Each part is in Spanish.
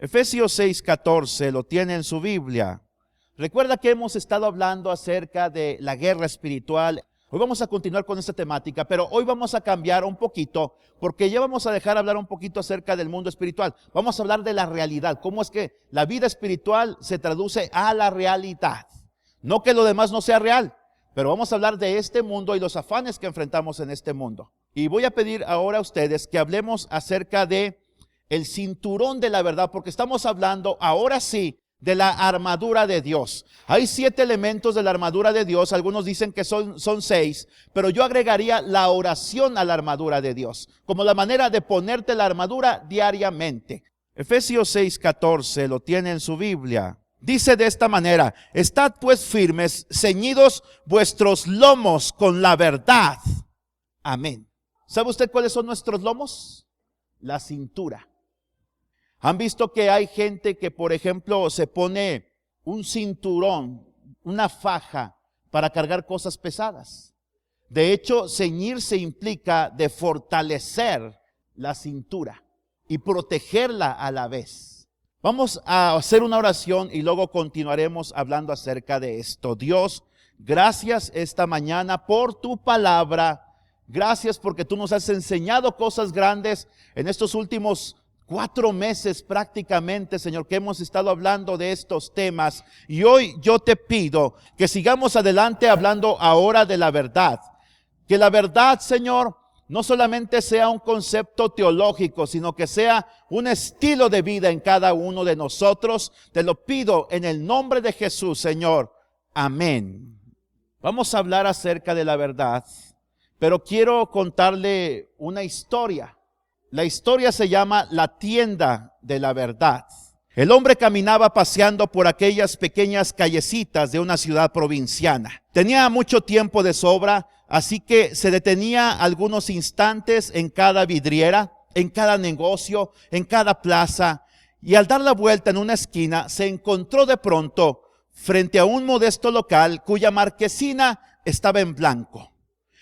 Efesios 6:14, lo tiene en su Biblia. Recuerda que hemos estado hablando acerca de la guerra espiritual. Hoy vamos a continuar con esta temática, pero hoy vamos a cambiar un poquito, porque ya vamos a dejar hablar un poquito acerca del mundo espiritual. Vamos a hablar de la realidad, cómo es que la vida espiritual se traduce a la realidad. No que lo demás no sea real, pero vamos a hablar de este mundo y los afanes que enfrentamos en este mundo. Y voy a pedir ahora a ustedes que hablemos acerca de el cinturón de la verdad, porque estamos hablando ahora sí de la armadura de Dios. Hay 7 elementos de la armadura de Dios, algunos dicen que son 6, pero yo agregaría la oración a la armadura de Dios, como la manera de ponerte la armadura diariamente. Efesios 6:14, lo tiene en su Biblia. Dice de esta manera: estad pues firmes, ceñidos vuestros lomos con la verdad. Amén. ¿Sabe usted cuáles son nuestros lomos? La cintura. ¿Han visto que hay gente que, por ejemplo, se pone un cinturón, una faja para cargar cosas pesadas? De hecho, ceñirse implica de fortalecer la cintura y protegerla a la vez. Vamos a hacer una oración y luego continuaremos hablando acerca de esto. Dios, gracias esta mañana por tu palabra. Gracias porque tú nos has enseñado cosas grandes en estos últimos 4 meses prácticamente, Señor, que hemos estado hablando de estos temas. Y hoy yo te pido que sigamos adelante hablando ahora de la verdad. Que la verdad, Señor, no solamente sea un concepto teológico, sino que sea un estilo de vida en cada uno de nosotros. Te lo pido en el nombre de Jesús, Señor. Amén. Vamos a hablar acerca de la verdad, pero quiero contarle una historia. La historia se llama La tienda de la verdad. El hombre caminaba paseando por aquellas pequeñas callecitas de una ciudad provinciana. Tenía mucho tiempo de sobra, así que se detenía algunos instantes en cada vidriera, en cada negocio, en cada plaza. Y al dar la vuelta en una esquina, se encontró de pronto frente a un modesto local cuya marquesina estaba en blanco.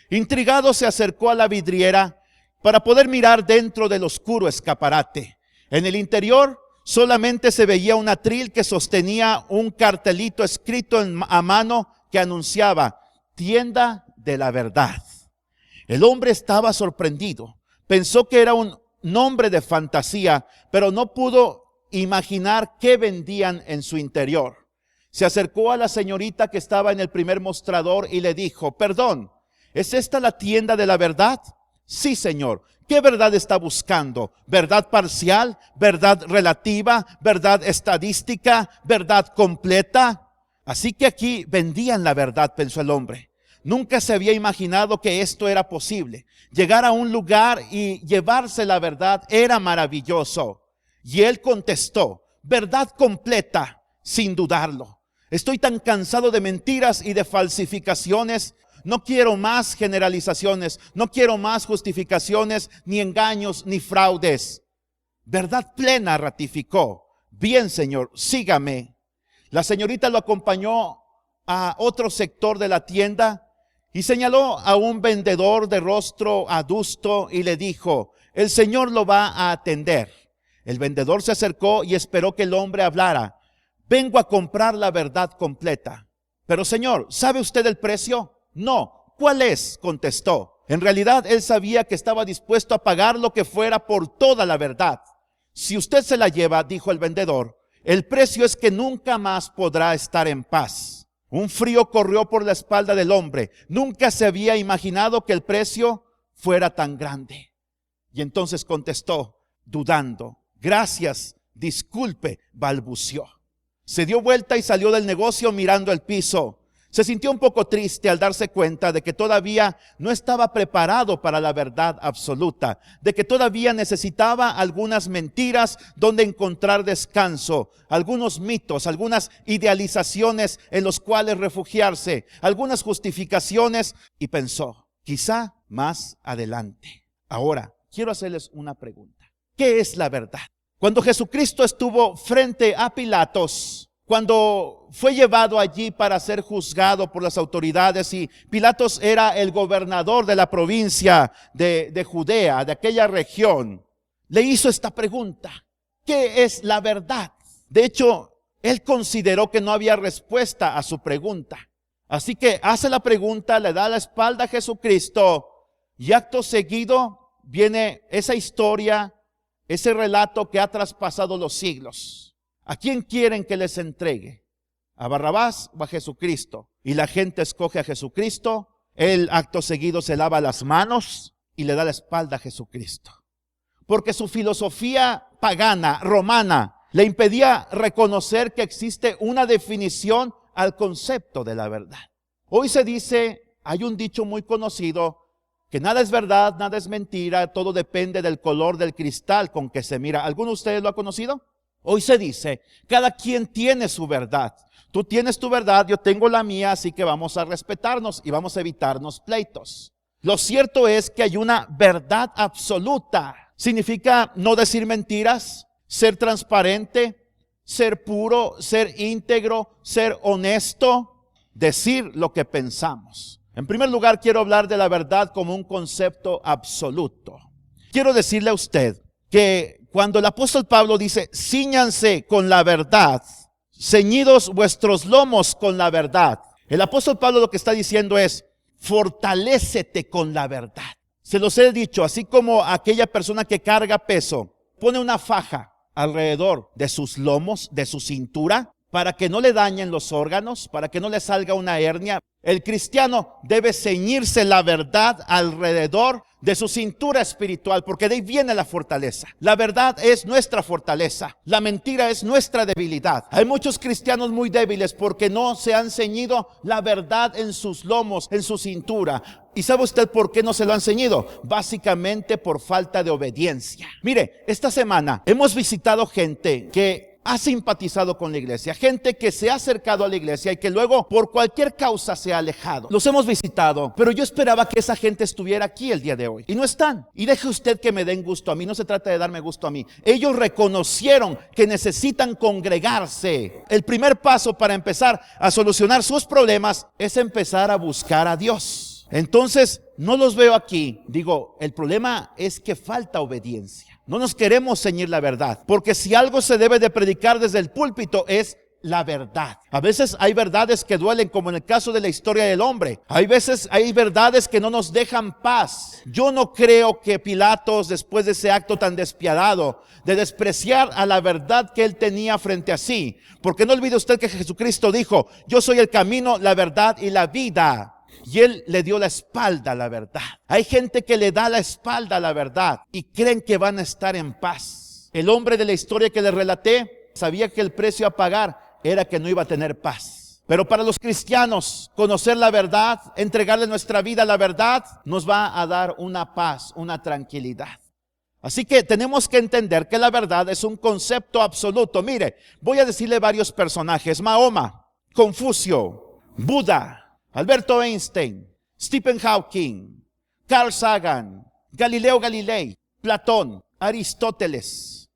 Intrigado se acercó a la vidriera para poder mirar dentro del oscuro escaparate. En el interior solamente se veía un atril que sostenía un cartelito escrito a mano que anunciaba: tienda de la verdad. El hombre estaba sorprendido. Pensó que era un nombre de fantasía, pero no pudo imaginar qué vendían en su interior. Se acercó a la señorita que estaba en el primer mostrador y le dijo: perdón, ¿es esta la tienda de la verdad? Sí, señor. ¿Qué verdad está buscando? ¿Verdad parcial? ¿Verdad relativa? ¿Verdad estadística? ¿Verdad completa? Así que aquí vendían la verdad, pensó el hombre. Nunca se había imaginado que esto era posible. Llegar a un lugar y llevarse la verdad era maravilloso. Y él contestó: verdad completa, sin dudarlo. Estoy tan cansado de mentiras y de falsificaciones. No quiero más generalizaciones, no quiero más justificaciones, ni engaños, ni fraudes. Verdad plena, ratificó. Bien, señor, sígame. La señorita lo acompañó a otro sector de la tienda y señaló a un vendedor de rostro adusto y le dijo: el señor lo va a atender. El vendedor se acercó y esperó que el hombre hablara. Vengo a comprar la verdad completa. Pero señor, ¿sabe usted el precio? No. ¿Cuál es? Contestó. En realidad él sabía que estaba dispuesto a pagar lo que fuera por toda la verdad. Si usted se la lleva, dijo el vendedor, el precio es que nunca más podrá estar en paz. Un frío corrió por la espalda del hombre. Nunca se había imaginado que el precio fuera tan grande. Y entonces contestó, dudando: gracias, disculpe, balbució. Se dio vuelta y salió del negocio mirando el piso. Se sintió un poco triste al darse cuenta de que todavía no estaba preparado para la verdad absoluta, de que todavía necesitaba algunas mentiras donde encontrar descanso, algunos mitos, algunas idealizaciones en los cuales refugiarse, algunas justificaciones, y pensó, quizá más adelante. Ahora, quiero hacerles una pregunta. ¿Qué es la verdad? Cuando Jesucristo estuvo frente a Pilatos, cuando fue llevado allí para ser juzgado por las autoridades, y Pilatos era el gobernador de la provincia de Judea, de aquella región, le hizo esta pregunta: ¿qué es la verdad? De hecho, él consideró que no había respuesta a su pregunta. Así que hace la pregunta, le da la espalda a Jesucristo y acto seguido viene esa historia, ese relato que ha traspasado los siglos. ¿A quién quieren que les entregue? ¿A Barrabás o a Jesucristo? Y la gente escoge a Jesucristo. Él acto seguido se lava las manos y le da la espalda a Jesucristo. Porque su filosofía pagana, romana, le impedía reconocer que existe una definición al concepto de la verdad. Hoy se dice, hay un dicho muy conocido, que nada es verdad, nada es mentira, todo depende del color del cristal con que se mira. ¿Alguno de ustedes lo ha conocido? Hoy se dice, cada quien tiene su verdad. Tú tienes tu verdad, yo tengo la mía, así que vamos a respetarnos y vamos a evitarnos pleitos. Lo cierto es que hay una verdad absoluta. Significa no decir mentiras, ser transparente, ser puro, ser íntegro, ser honesto, decir lo que pensamos. En primer lugar, quiero hablar de la verdad como un concepto absoluto. Quiero decirle a usted que cuando el apóstol Pablo dice, cíñanse con la verdad, ceñidos vuestros lomos con la verdad, el apóstol Pablo lo que está diciendo es, fortalécete con la verdad. Se los he dicho, así como aquella persona que carga peso, pone una faja alrededor de sus lomos, de su cintura, para que no le dañen los órganos, para que no le salga una hernia. El cristiano debe ceñirse la verdad alrededor de su cintura espiritual, porque de ahí viene la fortaleza. La verdad es nuestra fortaleza. La mentira es nuestra debilidad. Hay muchos cristianos muy débiles porque no se han ceñido la verdad en sus lomos, en su cintura. ¿Y sabe usted por qué no se lo han ceñido? Básicamente por falta de obediencia. Mire, esta semana hemos visitado gente que ha simpatizado con la iglesia, gente que se ha acercado a la iglesia y que luego por cualquier causa se ha alejado. Los hemos visitado, pero yo esperaba que esa gente estuviera aquí el día de hoy y no están. Y deje usted que me den gusto a mí, no se trata de darme gusto a mí. Ellos reconocieron que necesitan congregarse. El primer paso para empezar a solucionar sus problemas es empezar a buscar a Dios. Entonces, no los veo aquí. Digo, el problema es que falta obediencia. No nos queremos ceñir la verdad, porque si algo se debe de predicar desde el púlpito es la verdad. A veces hay verdades que duelen, como en el caso de la historia del hombre. Hay veces hay verdades que no nos dejan paz. Yo no creo que Pilatos, después de ese acto tan despiadado de despreciar a la verdad que él tenía frente a sí, porque no olvide usted que Jesucristo dijo, yo soy el camino, la verdad y la vida. Y él le dio la espalda a la verdad. Hay gente que le da la espalda a la verdad y creen que van a estar en paz. El hombre de la historia que les relaté sabía que el precio a pagar era que no iba a tener paz. Pero para los cristianos, conocer la verdad, entregarle nuestra vida a la verdad, nos va a dar una paz, una tranquilidad. Así que tenemos que entender que la verdad es un concepto absoluto. Mire, voy a decirle varios personajes: Mahoma, Confucio, Buda, Alberto Einstein, Stephen Hawking, Carl Sagan, Galileo Galilei, Platón, Aristóteles,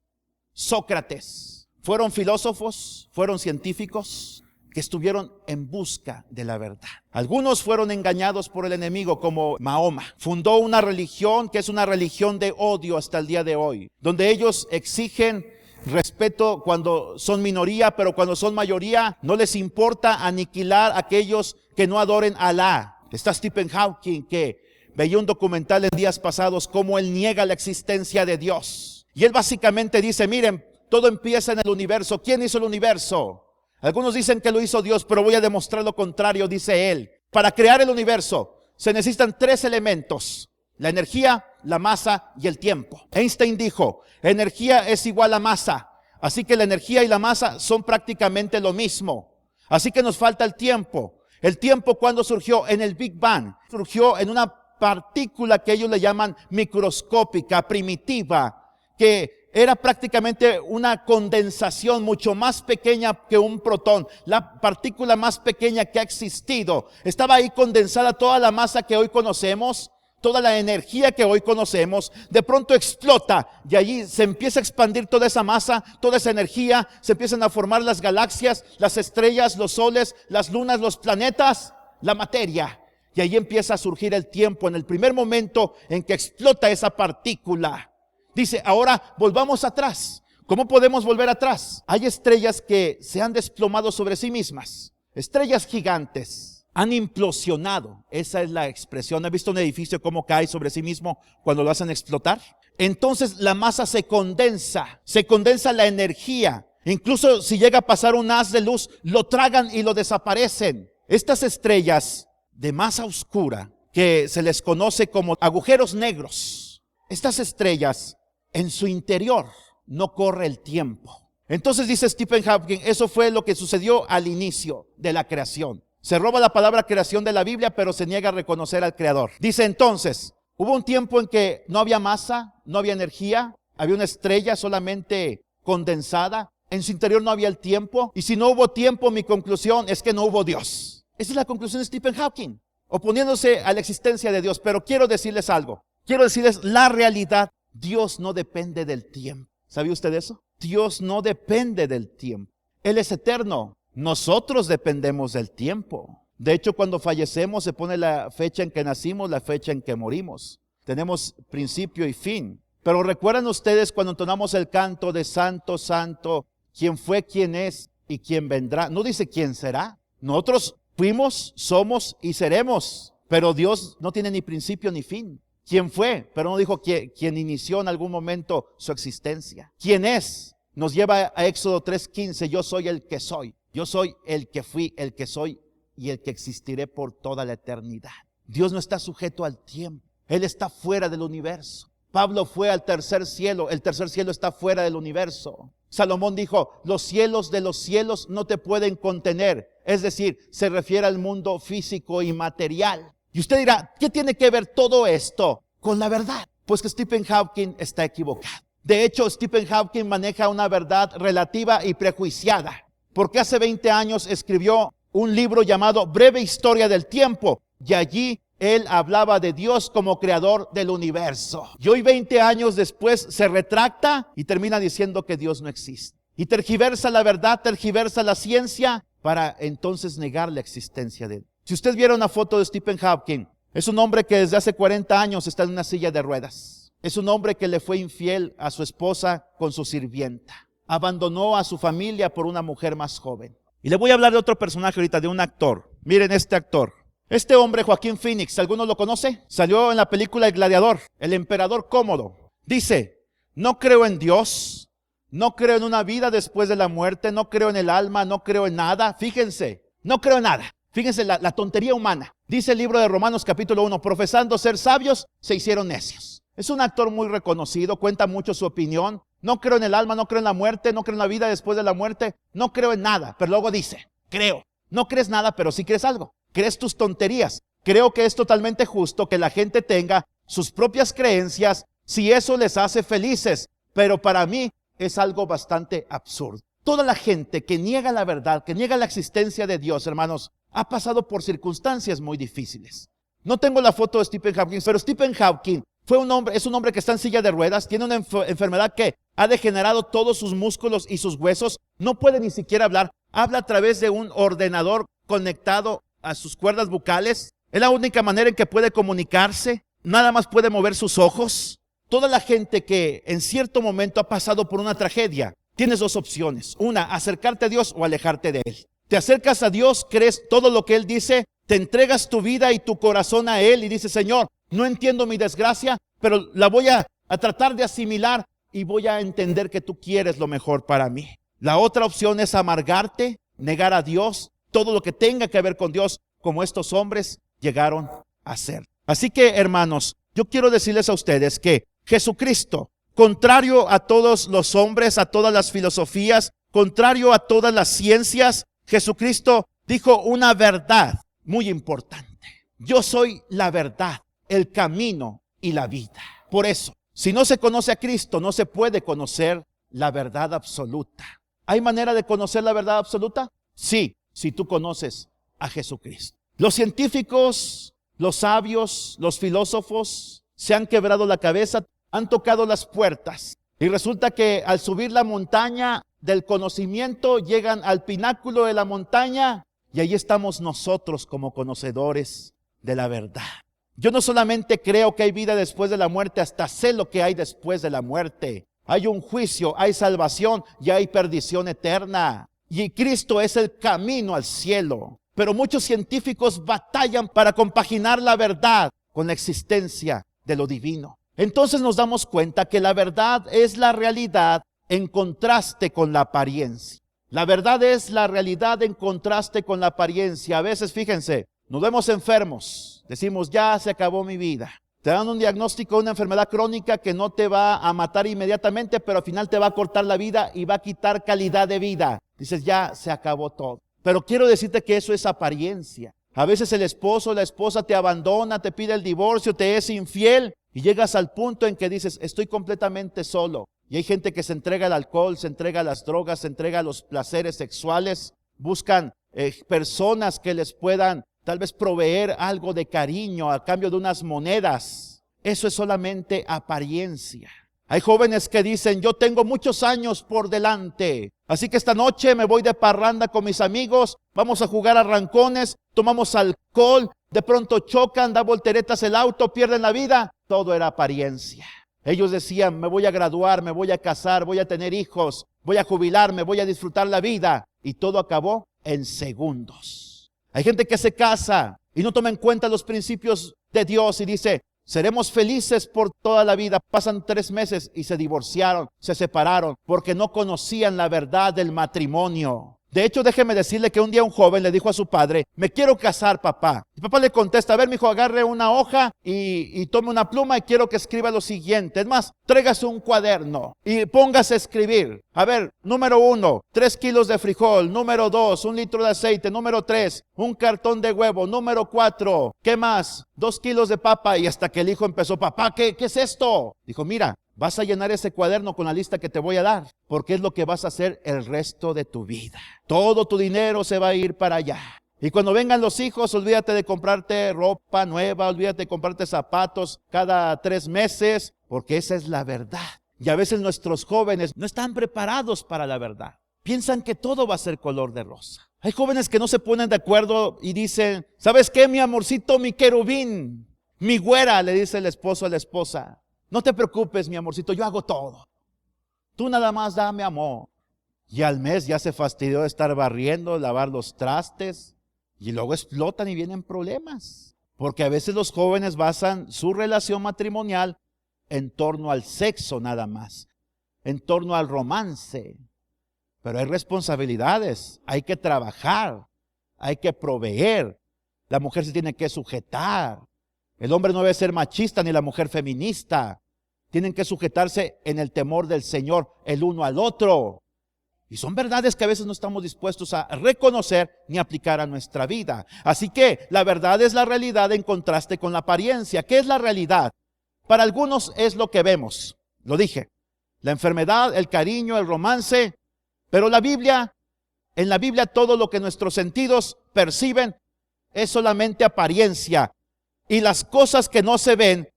Sócrates. Fueron filósofos, fueron científicos que estuvieron en busca de la verdad. Algunos fueron engañados por el enemigo, como Mahoma. Fundó una religión que es una religión de odio hasta el día de hoy, donde ellos exigen respeto cuando son minoría, pero cuando son mayoría no les importa aniquilar a aquellos que no adoren a Alá. Está Stephen Hawking, que veía un documental en días pasados cómo él niega la existencia de Dios. Y él básicamente dice, miren, todo empieza en el universo. ¿Quién hizo el universo? Algunos dicen que lo hizo Dios, pero voy a demostrar lo contrario, dice él. Para crear el universo se necesitan 3 elementos: la energía, la masa y el tiempo. Einstein dijo, energía es igual a masa. Así que la energía y la masa son prácticamente lo mismo. Así que nos falta el tiempo. El tiempo, ¿cuándo surgió? En el Big Bang. Surgió en una partícula que ellos le llaman microscópica, primitiva, que era prácticamente una condensación mucho más pequeña que un protón, la partícula más pequeña que ha existido. Estaba ahí condensada toda la masa que hoy conocemos, toda la energía que hoy conocemos. De pronto explota y allí se empieza a expandir toda esa masa, toda esa energía. Se empiezan a formar las galaxias, las estrellas, los soles, las lunas, los planetas, la materia. Y ahí empieza a surgir el tiempo, en el primer momento en que explota esa partícula. Dice, ahora volvamos atrás. ¿Cómo podemos volver atrás? Hay estrellas que se han desplomado sobre sí mismas. Estrellas gigantes han implosionado. Esa es la expresión. ¿Has visto un edificio cómo cae sobre sí mismo cuando lo hacen explotar? Entonces la masa se condensa la energía. Incluso si llega a pasar un haz de luz, lo tragan y lo desaparecen. Estas estrellas de masa oscura, que se les conoce como agujeros negros, estas estrellas en su interior no corre el tiempo. Entonces dice Stephen Hawking, eso fue lo que sucedió al inicio de la creación. Se roba la palabra creación de la Biblia, pero se niega a reconocer al Creador. Dice entonces, hubo un tiempo en que no había masa, no había energía, había una estrella solamente condensada. En su interior no había el tiempo. Y si no hubo tiempo, mi conclusión es que no hubo Dios. Esa es la conclusión de Stephen Hawking, oponiéndose a la existencia de Dios. Pero quiero decirles algo. Quiero decirles la realidad. Dios no depende del tiempo. ¿Sabía usted eso? Dios no depende del tiempo. Él es eterno. Nosotros dependemos del tiempo. De hecho, cuando fallecemos se pone la fecha en que nacimos, la fecha en que morimos. Tenemos principio y fin. Pero recuerdan ustedes cuando entonamos el canto de Santo, Santo, quién fue, quién es y quién vendrá. No dice quién será. Nosotros fuimos, somos y seremos. Pero Dios no tiene ni principio ni fin. ¿Quién fue? Pero no dijo quién inició en algún momento su existencia. ¿Quién es? Nos lleva a Éxodo 3:15. Yo soy el que soy. Yo soy el que fui, el que soy y el que existiré por toda la eternidad. Dios no está sujeto al tiempo. Él está fuera del universo. Pablo fue al tercer cielo. El tercer cielo está fuera del universo. Salomón dijo, los cielos de los cielos no te pueden contener. Es decir, se refiere al mundo físico y material. Y usted dirá, ¿qué tiene que ver todo esto con la verdad? Pues que Stephen Hawking está equivocado. De hecho, Stephen Hawking maneja una verdad relativa y prejuiciada. Porque hace 20 años escribió un libro llamado Breve Historia del Tiempo. Y allí él hablaba de Dios como creador del universo. Y hoy 20 años después se retracta y termina diciendo que Dios no existe. Y tergiversa la verdad, tergiversa la ciencia para entonces negar la existencia de Dios. Si usted viera una foto de Stephen Hawking, es un hombre que desde hace 40 años está en una silla de ruedas. Es un hombre que le fue infiel a su esposa con su sirvienta. Abandonó a su familia por una mujer más joven. Y le voy a hablar de otro personaje ahorita, de un actor. Miren este actor. Este hombre, Joaquín Phoenix, ¿alguno lo conoce? Salió en la película El Gladiador, el emperador cómodo. Dice, no creo en Dios, no creo en una vida después de la muerte, no creo en el alma, no creo en nada. Fíjense, no creo en nada. Fíjense la tontería humana. Dice el libro de Romanos capítulo 1, profesando ser sabios, se hicieron necios. Es un actor muy reconocido, cuenta mucho su opinión. No creo en el alma, no creo en la muerte, no creo en la vida después de la muerte, no creo en nada. Pero luego dice, creo. No crees nada, pero sí crees algo. Crees tus tonterías. Creo que es totalmente justo que la gente tenga sus propias creencias si eso les hace felices. Pero para mí es algo bastante absurdo. Toda la gente que niega la verdad, que niega la existencia de Dios, hermanos, ha pasado por circunstancias muy difíciles. No tengo la foto de Stephen Hawking, pero Stephen Hawking es un hombre que está en silla de ruedas, tiene una enfermedad que ha degenerado todos sus músculos y sus huesos, no puede ni siquiera hablar, habla a través de un ordenador conectado a sus cuerdas bucales, es la única manera en que puede comunicarse, nada más puede mover sus ojos. Toda la gente que en cierto momento ha pasado por una tragedia, tienes dos opciones, una, acercarte a Dios o alejarte de Él. Te acercas a Dios, crees todo lo que Él dice, te entregas tu vida y tu corazón a Él y dices, Señor, no entiendo mi desgracia, pero la voy a tratar de asimilar y voy a entender que tú quieres lo mejor para mí. La otra opción es amargarte, negar a Dios, todo lo que tenga que ver con Dios, como estos hombres llegaron a hacer. Así que, hermanos, yo quiero decirles a ustedes que Jesucristo, contrario a todos los hombres, a todas las filosofías, contrario a todas las ciencias, Jesucristo dijo una verdad muy importante. Yo soy la verdad, el camino y la vida. Por eso, si no se conoce a Cristo, no se puede conocer la verdad absoluta. ¿Hay manera de conocer la verdad absoluta? Sí, si tú conoces a Jesucristo. Los científicos, los sabios, los filósofos se han quebrado la cabeza, han tocado las puertas. Y resulta que al subir la montaña del conocimiento, llegan al pináculo de la montaña y ahí estamos nosotros como conocedores de la verdad. Yo no solamente creo que hay vida después de la muerte, hasta sé lo que hay después de la muerte. hay un juicio, hay salvación y hay perdición eterna. Y Cristo es el camino al cielo. Pero muchos científicos batallan para compaginar la verdad con la existencia de lo divino. Entonces nos damos cuenta que la verdad es la realidad en contraste con la apariencia. La verdad es la realidad en contraste con la apariencia. A veces, fíjense, nos vemos enfermos. Decimos, ya se acabó mi vida. Te dan un diagnóstico de una enfermedad crónica que no te va a matar inmediatamente, pero al final te va a cortar la vida y va a quitar calidad de vida. Dices, ya se acabó todo. Pero quiero decirte que eso es apariencia. A veces el esposo o la esposa te abandona, te pide el divorcio, te es infiel y llegas al punto en que dices, estoy completamente solo. Y hay gente que se entrega al alcohol, se entrega a las drogas, se entrega a los placeres sexuales. Buscan personas que les puedan tal vez proveer algo de cariño a cambio de unas monedas. Eso es solamente apariencia. Hay jóvenes que dicen, yo tengo muchos años por delante, así que esta noche me voy de parranda con mis amigos, vamos a jugar a rancones, tomamos alcohol, de pronto chocan, da volteretas el auto, pierden la vida. Todo era apariencia. Ellos decían, me voy a graduar, me voy a casar, voy a tener hijos, voy a jubilarme, voy a disfrutar la vida. Y todo acabó en segundos. Hay gente que se casa y no toma en cuenta los principios de Dios y dice, seremos felices por toda la vida. Pasan 3 meses y se divorciaron, se separaron, porque no conocían la verdad del matrimonio. De hecho, déjeme decirle que un día un joven le dijo a su padre, me quiero casar, papá. El papá le contesta, a ver, mijo, agarre una hoja y tome una pluma y quiero que escriba lo siguiente. Es más, tráigase un cuaderno y póngase a escribir. A ver, número 1, 3 kilos de frijol. Número 2, 1 litro de aceite. Número 3, un cartón de huevo. Número 4, ¿qué más? 2 kilos de papa. Y hasta que el hijo empezó, papá, ¿qué es esto? Dijo, mira, vas a llenar ese cuaderno con la lista que te voy a dar, porque es lo que vas a hacer el resto de tu vida. Todo tu dinero se va a ir para allá. Y cuando vengan los hijos, olvídate de comprarte ropa nueva, olvídate de comprarte zapatos cada 3 meses, porque esa es la verdad. Y a veces nuestros jóvenes no están preparados para la verdad. Piensan que todo va a ser color de rosa. Hay jóvenes que no se ponen de acuerdo y dicen, ¿sabes qué, mi amorcito, mi querubín? Mi güera, le dice el esposo a la esposa. No te preocupes, mi amorcito, yo hago todo. Tú nada más dame amor. Y al mes ya se fastidió de estar barriendo, lavar los trastes. Y luego explotan y vienen problemas. Porque a veces los jóvenes basan su relación matrimonial en torno al sexo nada más. En torno al romance. Pero hay responsabilidades. Hay que trabajar. Hay que proveer. La mujer se tiene que sujetar. El hombre no debe ser machista ni la mujer feminista. Tienen que sujetarse en el temor del Señor el uno al otro. Y son verdades que a veces no estamos dispuestos a reconocer ni aplicar a nuestra vida. Así que la verdad es la realidad en contraste con la apariencia. ¿Qué es la realidad? Para algunos es lo que vemos. Lo dije. La enfermedad, el cariño, el romance. Pero en la Biblia todo lo que nuestros sentidos perciben es solamente apariencia. Y las cosas que no se ven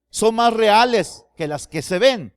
son más reales que las que se ven.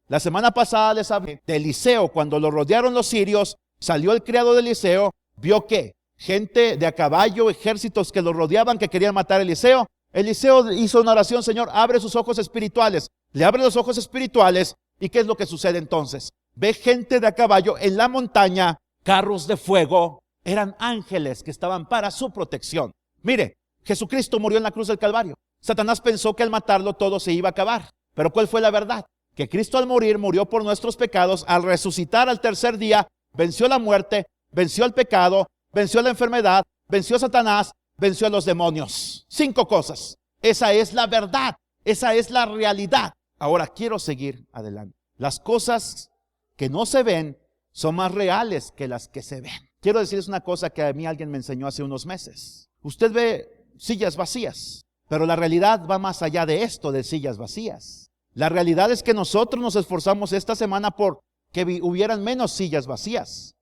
La semana pasada les hablé de Eliseo. Cuando lo rodearon los sirios, salió el criado de Eliseo, vio que gente de a caballo, ejércitos que lo rodeaban, que querían matar a Eliseo. Eliseo hizo una oración, Señor, abre sus ojos espirituales. Le abre los ojos espirituales. ¿Y qué es lo que sucede entonces? Ve gente de a caballo en la montaña, carros de fuego. Eran ángeles que estaban para su protección. Mire, Jesucristo murió en la cruz del Calvario. Satanás pensó que al matarlo todo se iba a acabar. Pero ¿cuál fue la verdad? Que Cristo al morir murió por nuestros pecados. Al resucitar al tercer día, venció la muerte, venció el pecado, venció la enfermedad, venció a Satanás, venció a los demonios. 5 cosas. Esa es la verdad. Esa es la realidad. Ahora quiero seguir adelante. Las cosas que no se ven son más reales que las que se ven. Quiero decirles una cosa que a mí alguien me enseñó hace unos meses. Usted ve sillas vacías, pero la realidad va más allá de esto de sillas vacías. La realidad es que nosotros nos esforzamos esta semana por que hubieran menos sillas vacías.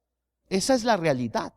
Esa es la realidad.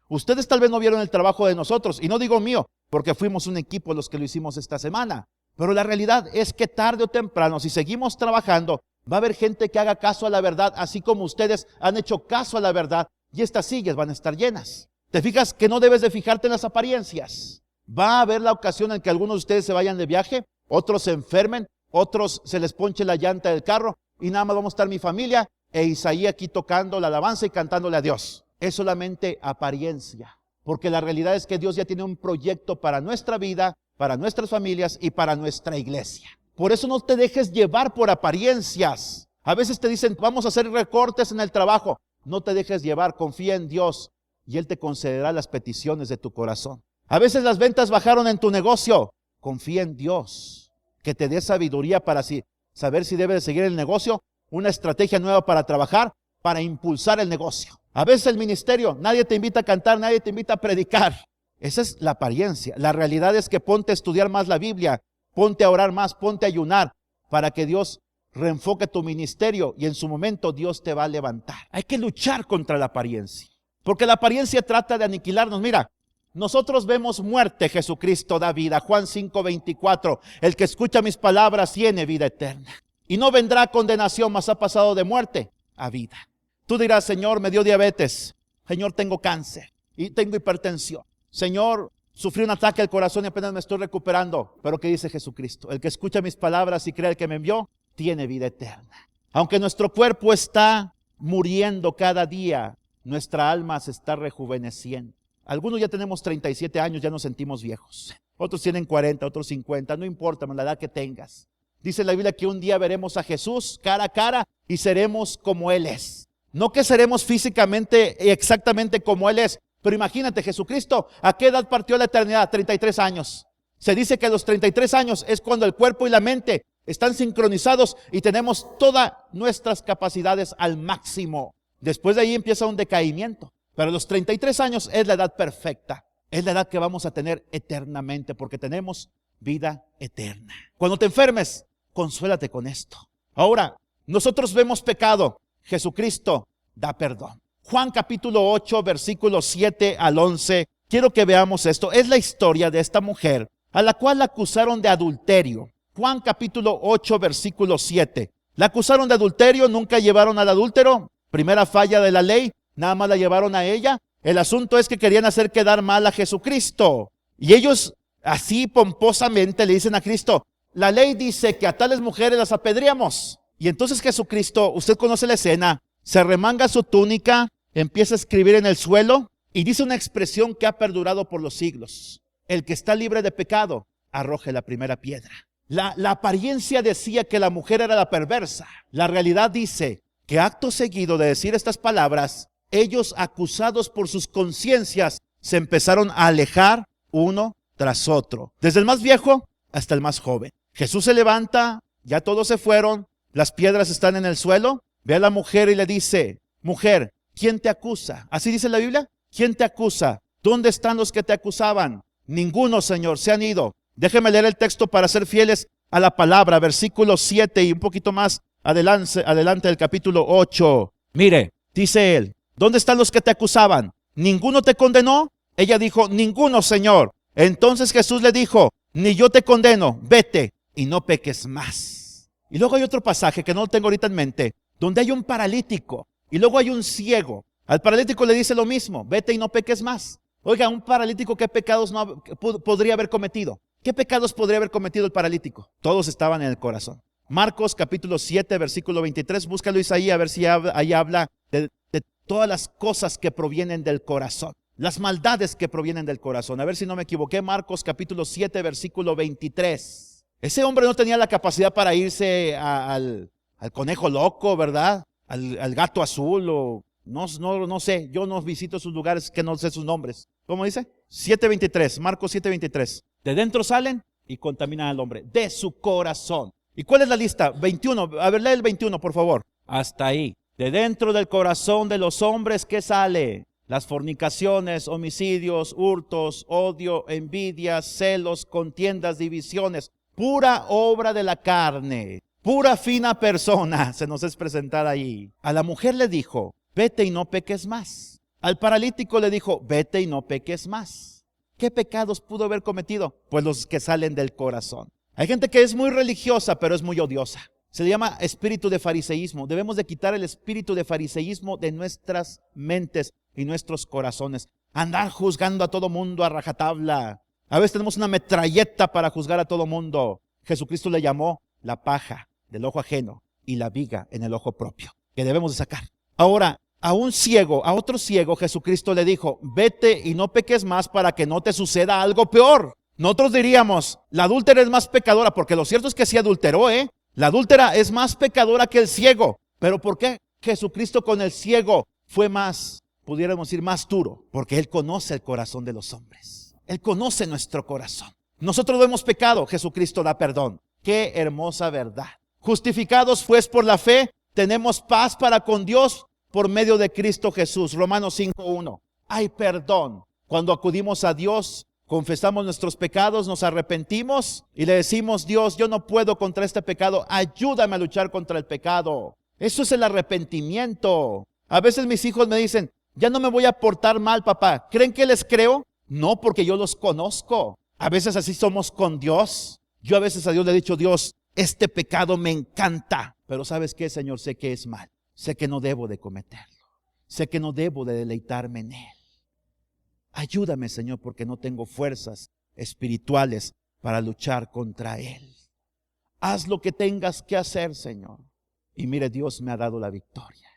Ustedes tal vez no vieron el trabajo de nosotros, y no digo mío, porque fuimos un equipo los que lo hicimos esta semana. Pero la realidad es que tarde o temprano, si seguimos trabajando, va a haber gente que haga caso a la verdad, así como ustedes han hecho caso a la verdad, y estas sillas van a estar llenas. ¿Te fijas que no debes de fijarte en las apariencias? Va a haber la ocasión en que algunos de ustedes se vayan de viaje, otros se enfermen, otros se les ponche la llanta del carro, y nada más vamos a estar mi familia e Isaí aquí tocando la alabanza y cantándole a Dios. Es solamente apariencia, porque la realidad es que Dios ya tiene un proyecto para nuestra vida, para nuestras familias y para nuestra iglesia. Por eso no te dejes llevar por apariencias. A veces te dicen, vamos a hacer recortes en el trabajo. No te dejes llevar, confía en Dios y Él te concederá las peticiones de tu corazón. A veces las ventas bajaron en tu negocio. Confía en Dios, que te dé sabiduría para saber si debes seguir el negocio, una estrategia nueva para trabajar, para impulsar el negocio. A veces el ministerio, nadie te invita a cantar, nadie te invita a predicar. Esa es la apariencia. La realidad es que ponte a estudiar más la Biblia, ponte a orar más, ponte a ayunar, para que Dios reenfoque tu ministerio y en su momento Dios te va a levantar. Hay que luchar contra la apariencia, porque la apariencia trata de aniquilarnos. Mira, nosotros vemos muerte, Jesucristo da vida. Juan 5:24, el que escucha mis palabras tiene vida eterna y no vendrá a condenación, mas ha pasado de muerte a vida. Tú dirás, Señor, me dio diabetes, Señor, tengo cáncer y tengo hipertensión, Señor, sufrí un ataque al corazón y apenas me estoy recuperando. Pero ¿qué dice Jesucristo? El que escucha mis palabras y cree el que me envió, tiene vida eterna. Aunque nuestro cuerpo está muriendo cada día, nuestra alma se está rejuveneciendo. Algunos ya tenemos 37 años, ya nos sentimos viejos. Otros tienen 40, otros 50, no importa la edad que tengas. Dice la Biblia que un día veremos a Jesús cara a cara y seremos como Él es. No que seremos físicamente exactamente como Él es, pero imagínate, Jesucristo, ¿a qué edad partió la eternidad? 33 años. Se dice que a los 33 años es cuando el cuerpo y la mente están sincronizados y tenemos todas nuestras capacidades al máximo. Después de ahí empieza un decaimiento. Pero a los 33 años es la edad perfecta. Es la edad que vamos a tener eternamente porque tenemos vida eterna. Cuando te enfermes, consuélate con esto. Ahora, nosotros vemos pecado. Jesucristo da perdón. Juan capítulo 8, versículos 7 al 11. Quiero que veamos esto. Es la historia de esta mujer a la cual la acusaron de adulterio. Juan capítulo 8, versículo 7. La acusaron de adulterio, nunca llevaron al adúltero. Primera falla de la ley, nada más la llevaron a ella. El asunto es que querían hacer quedar mal a Jesucristo. Y ellos así pomposamente le dicen a Cristo, la ley dice que a tales mujeres las apedreamos. Y entonces Jesucristo, usted conoce la escena, se remanga su túnica, empieza a escribir en el suelo y dice una expresión que ha perdurado por los siglos. El que está libre de pecado, arroje la primera piedra. La apariencia decía que la mujer era la perversa. La realidad dice que acto seguido de decir estas palabras, ellos, acusados por sus conciencias, se empezaron a alejar uno tras otro, desde el más viejo hasta el más joven. Jesús se levanta, ya todos se fueron, las piedras están en el suelo, ve a la mujer y le dice, mujer, ¿quién te acusa? ¿Así dice la Biblia? ¿Quién te acusa? ¿Dónde están los que te acusaban? Ninguno, Señor, se han ido. Déjeme leer el texto para ser fieles a la palabra, versículo 7 y un poquito más adelante del capítulo 8. Mire, dice él, ¿dónde están los que te acusaban? ¿Ninguno te condenó? Ella dijo, ninguno, Señor. Entonces Jesús le dijo, ni yo te condeno, vete y no peques más. Y luego hay otro pasaje que no lo tengo ahorita en mente, donde hay un paralítico y luego hay un ciego. Al paralítico le dice lo mismo, vete y no peques más. Oiga, un paralítico, ¿qué pecados podría haber cometido? ¿Qué pecados podría haber cometido el paralítico? Todos estaban en el corazón. Marcos capítulo 7, versículo 23, búscalo Isaías a ver si ahí habla de todas las cosas que provienen del corazón. Las maldades que provienen del corazón. A ver si no me equivoqué. Marcos capítulo 7, versículo 23. Ese hombre no tenía la capacidad para irse al conejo loco, ¿verdad? Al gato azul o no sé. Yo no visito sus lugares que no sé sus nombres. ¿Cómo dice? 7:23. Marcos 7:23. De dentro salen y contaminan al hombre. De su corazón. ¿Y cuál es la lista? 21. A ver, lee el 21, por favor. Hasta ahí. De dentro del corazón de los hombres, ¿qué sale? Las fornicaciones, homicidios, hurtos, odio, envidias, celos, contiendas, divisiones, pura obra de la carne, pura fina persona se nos es presentada ahí. A la mujer le dijo, vete y no peques más. Al paralítico le dijo, vete y no peques más. ¿Qué pecados pudo haber cometido? Pues los que salen del corazón. Hay gente que es muy religiosa, pero es muy odiosa. Se le llama espíritu de fariseísmo. Debemos de quitar el espíritu de fariseísmo de nuestras mentes y nuestros corazones. Andar juzgando a todo mundo a rajatabla. A veces tenemos una metralleta para juzgar a todo mundo. Jesucristo le llamó la paja del ojo ajeno. y la viga en el ojo propio, que debemos de sacar. Ahora, a otro ciego, Jesucristo le dijo, vete y no peques más para que no te suceda algo peor. Nosotros diríamos, la adúltera es más pecadora, porque lo cierto es que sí adulteró, La adúltera es más pecadora que el ciego. ¿Pero por qué Jesucristo con el ciego fue más, pudiéramos decir, más duro? Porque Él conoce el corazón de los hombres. Él conoce nuestro corazón. Nosotros hemos pecado, Jesucristo da perdón. Qué hermosa verdad. Justificados pues por la fe, tenemos paz para con Dios por medio de Cristo Jesús. Romanos 5:1. Hay perdón. Cuando acudimos a Dios, confesamos nuestros pecados, nos arrepentimos y le decimos, Dios, yo no puedo contra este pecado, ayúdame a luchar contra el pecado. Eso es el arrepentimiento. A veces mis hijos me dicen, ya no me voy a portar mal, papá. ¿Creen que les creo? No, porque yo los conozco. A veces así somos con Dios. Yo a veces a Dios le he dicho, Dios, este pecado me encanta. Pero ¿sabes qué, Señor? Sé que es mal. Sé que no debo de cometerlo. Sé que no debo de deleitarme en Él. Ayúdame, Señor, porque no tengo fuerzas espirituales para luchar contra Él. Haz lo que tengas que hacer, Señor. Y mire, Dios me ha dado la victoria.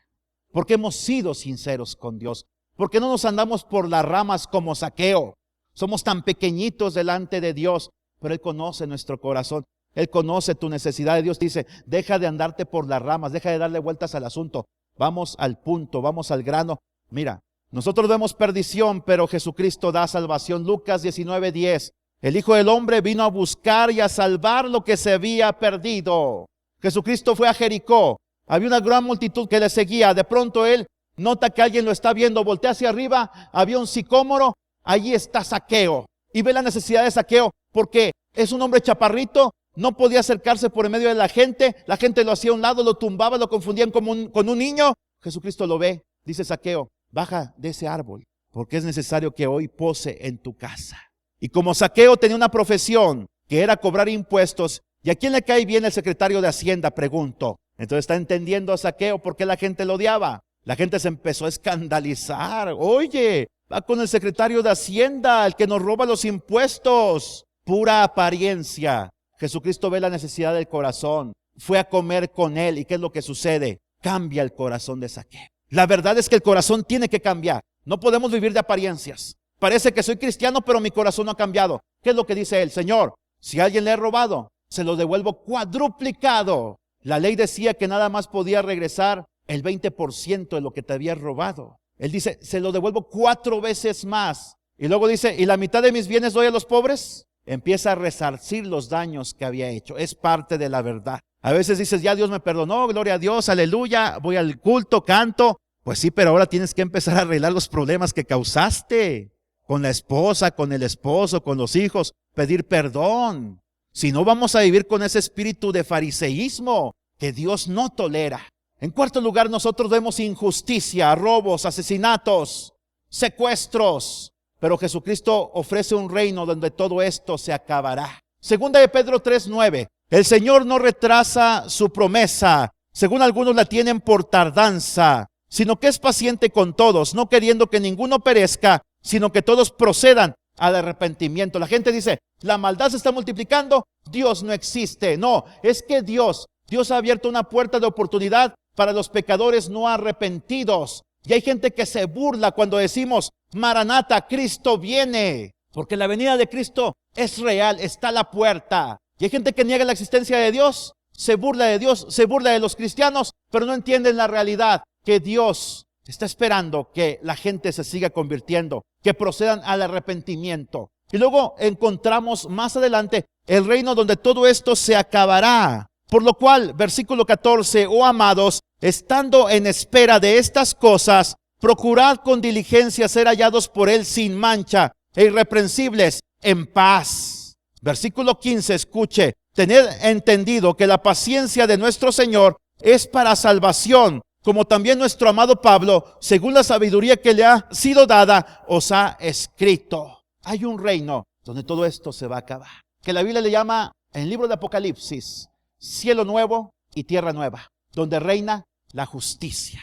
Porque hemos sido sinceros con Dios. Porque no nos andamos por las ramas como Zaqueo. Somos tan pequeñitos delante de Dios, pero Él conoce nuestro corazón. Él conoce tu necesidad. Dios dice, deja de andarte por las ramas, deja de darle vueltas al asunto. Vamos al punto, vamos al grano. Mira, nosotros vemos perdición, pero Jesucristo da salvación. Lucas 19:10. El Hijo del Hombre vino a buscar y a salvar lo que se había perdido. Jesucristo fue a Jericó. Había una gran multitud que le seguía. De pronto Él nota que alguien lo está viendo. Voltea hacia arriba. Había un sicómoro. Allí está Zaqueo. Y ve la necesidad de Zaqueo porque es un hombre chaparrito. No podía acercarse por en medio de la gente. La gente lo hacía a un lado, lo tumbaba, lo confundían con un niño. Jesucristo lo ve. Dice Zaqueo, baja de ese árbol, porque es necesario que hoy pose en tu casa. Y como Zaqueo tenía una profesión, que era cobrar impuestos, ¿y a quién le cae bien el secretario de Hacienda? Pregunto. Entonces está entendiendo a Zaqueo por qué la gente lo odiaba. La gente se empezó a escandalizar. Oye, va con el secretario de Hacienda, el que nos roba los impuestos. Pura apariencia. Jesucristo ve la necesidad del corazón. Fue a comer con él. ¿Y qué es lo que sucede? Cambia el corazón de Zaqueo. La verdad es que el corazón tiene que cambiar. No podemos vivir de apariencias. Parece que soy cristiano, pero mi corazón no ha cambiado. ¿Qué es lo que dice él? Señor, si a alguien le he robado, se lo devuelvo cuadruplicado. La ley decía que nada más podía regresar el 20% de lo que te había robado. Él dice, se lo devuelvo 4 veces más. Y luego dice, ¿y la mitad de mis bienes doy a los pobres? Empieza a resarcir los daños que había hecho. Es parte de la verdad. A veces dices, ya Dios me perdonó, gloria a Dios, aleluya, voy al culto, canto. Pues sí, pero ahora tienes que empezar a arreglar los problemas que causaste. Con la esposa, con el esposo, con los hijos, pedir perdón. Si no, vamos a vivir con ese espíritu de fariseísmo que Dios no tolera. En cuarto lugar, nosotros vemos injusticia, robos, asesinatos, secuestros. Pero Jesucristo ofrece un reino donde todo esto se acabará. Segunda de Pedro 3:9. El Señor no retrasa su promesa, según algunos la tienen por tardanza, sino que es paciente con todos, no queriendo que ninguno perezca, sino que todos procedan al arrepentimiento. La gente dice, la maldad se está multiplicando, Dios no existe. No, es que Dios ha abierto una puerta de oportunidad para los pecadores no arrepentidos. Y hay gente que se burla cuando decimos, Maranata, Cristo viene. Porque la venida de Cristo es real, está a la puerta. Y hay gente que niega la existencia de Dios, se burla de Dios, se burla de los cristianos, pero no entienden la realidad, que Dios está esperando que la gente se siga convirtiendo, que procedan al arrepentimiento. Y luego encontramos más adelante el reino donde todo esto se acabará. Por lo cual, versículo 14, oh amados, estando en espera de estas cosas, procurad con diligencia ser hallados por Él sin mancha e irreprensibles en paz. Versículo 15, escuche, tened entendido que la paciencia de nuestro Señor es para salvación, como también nuestro amado Pablo, según la sabiduría que le ha sido dada, os ha escrito. Hay un reino donde todo esto se va a acabar, que la Biblia le llama, en el libro de Apocalipsis, cielo nuevo y tierra nueva, donde reina la justicia.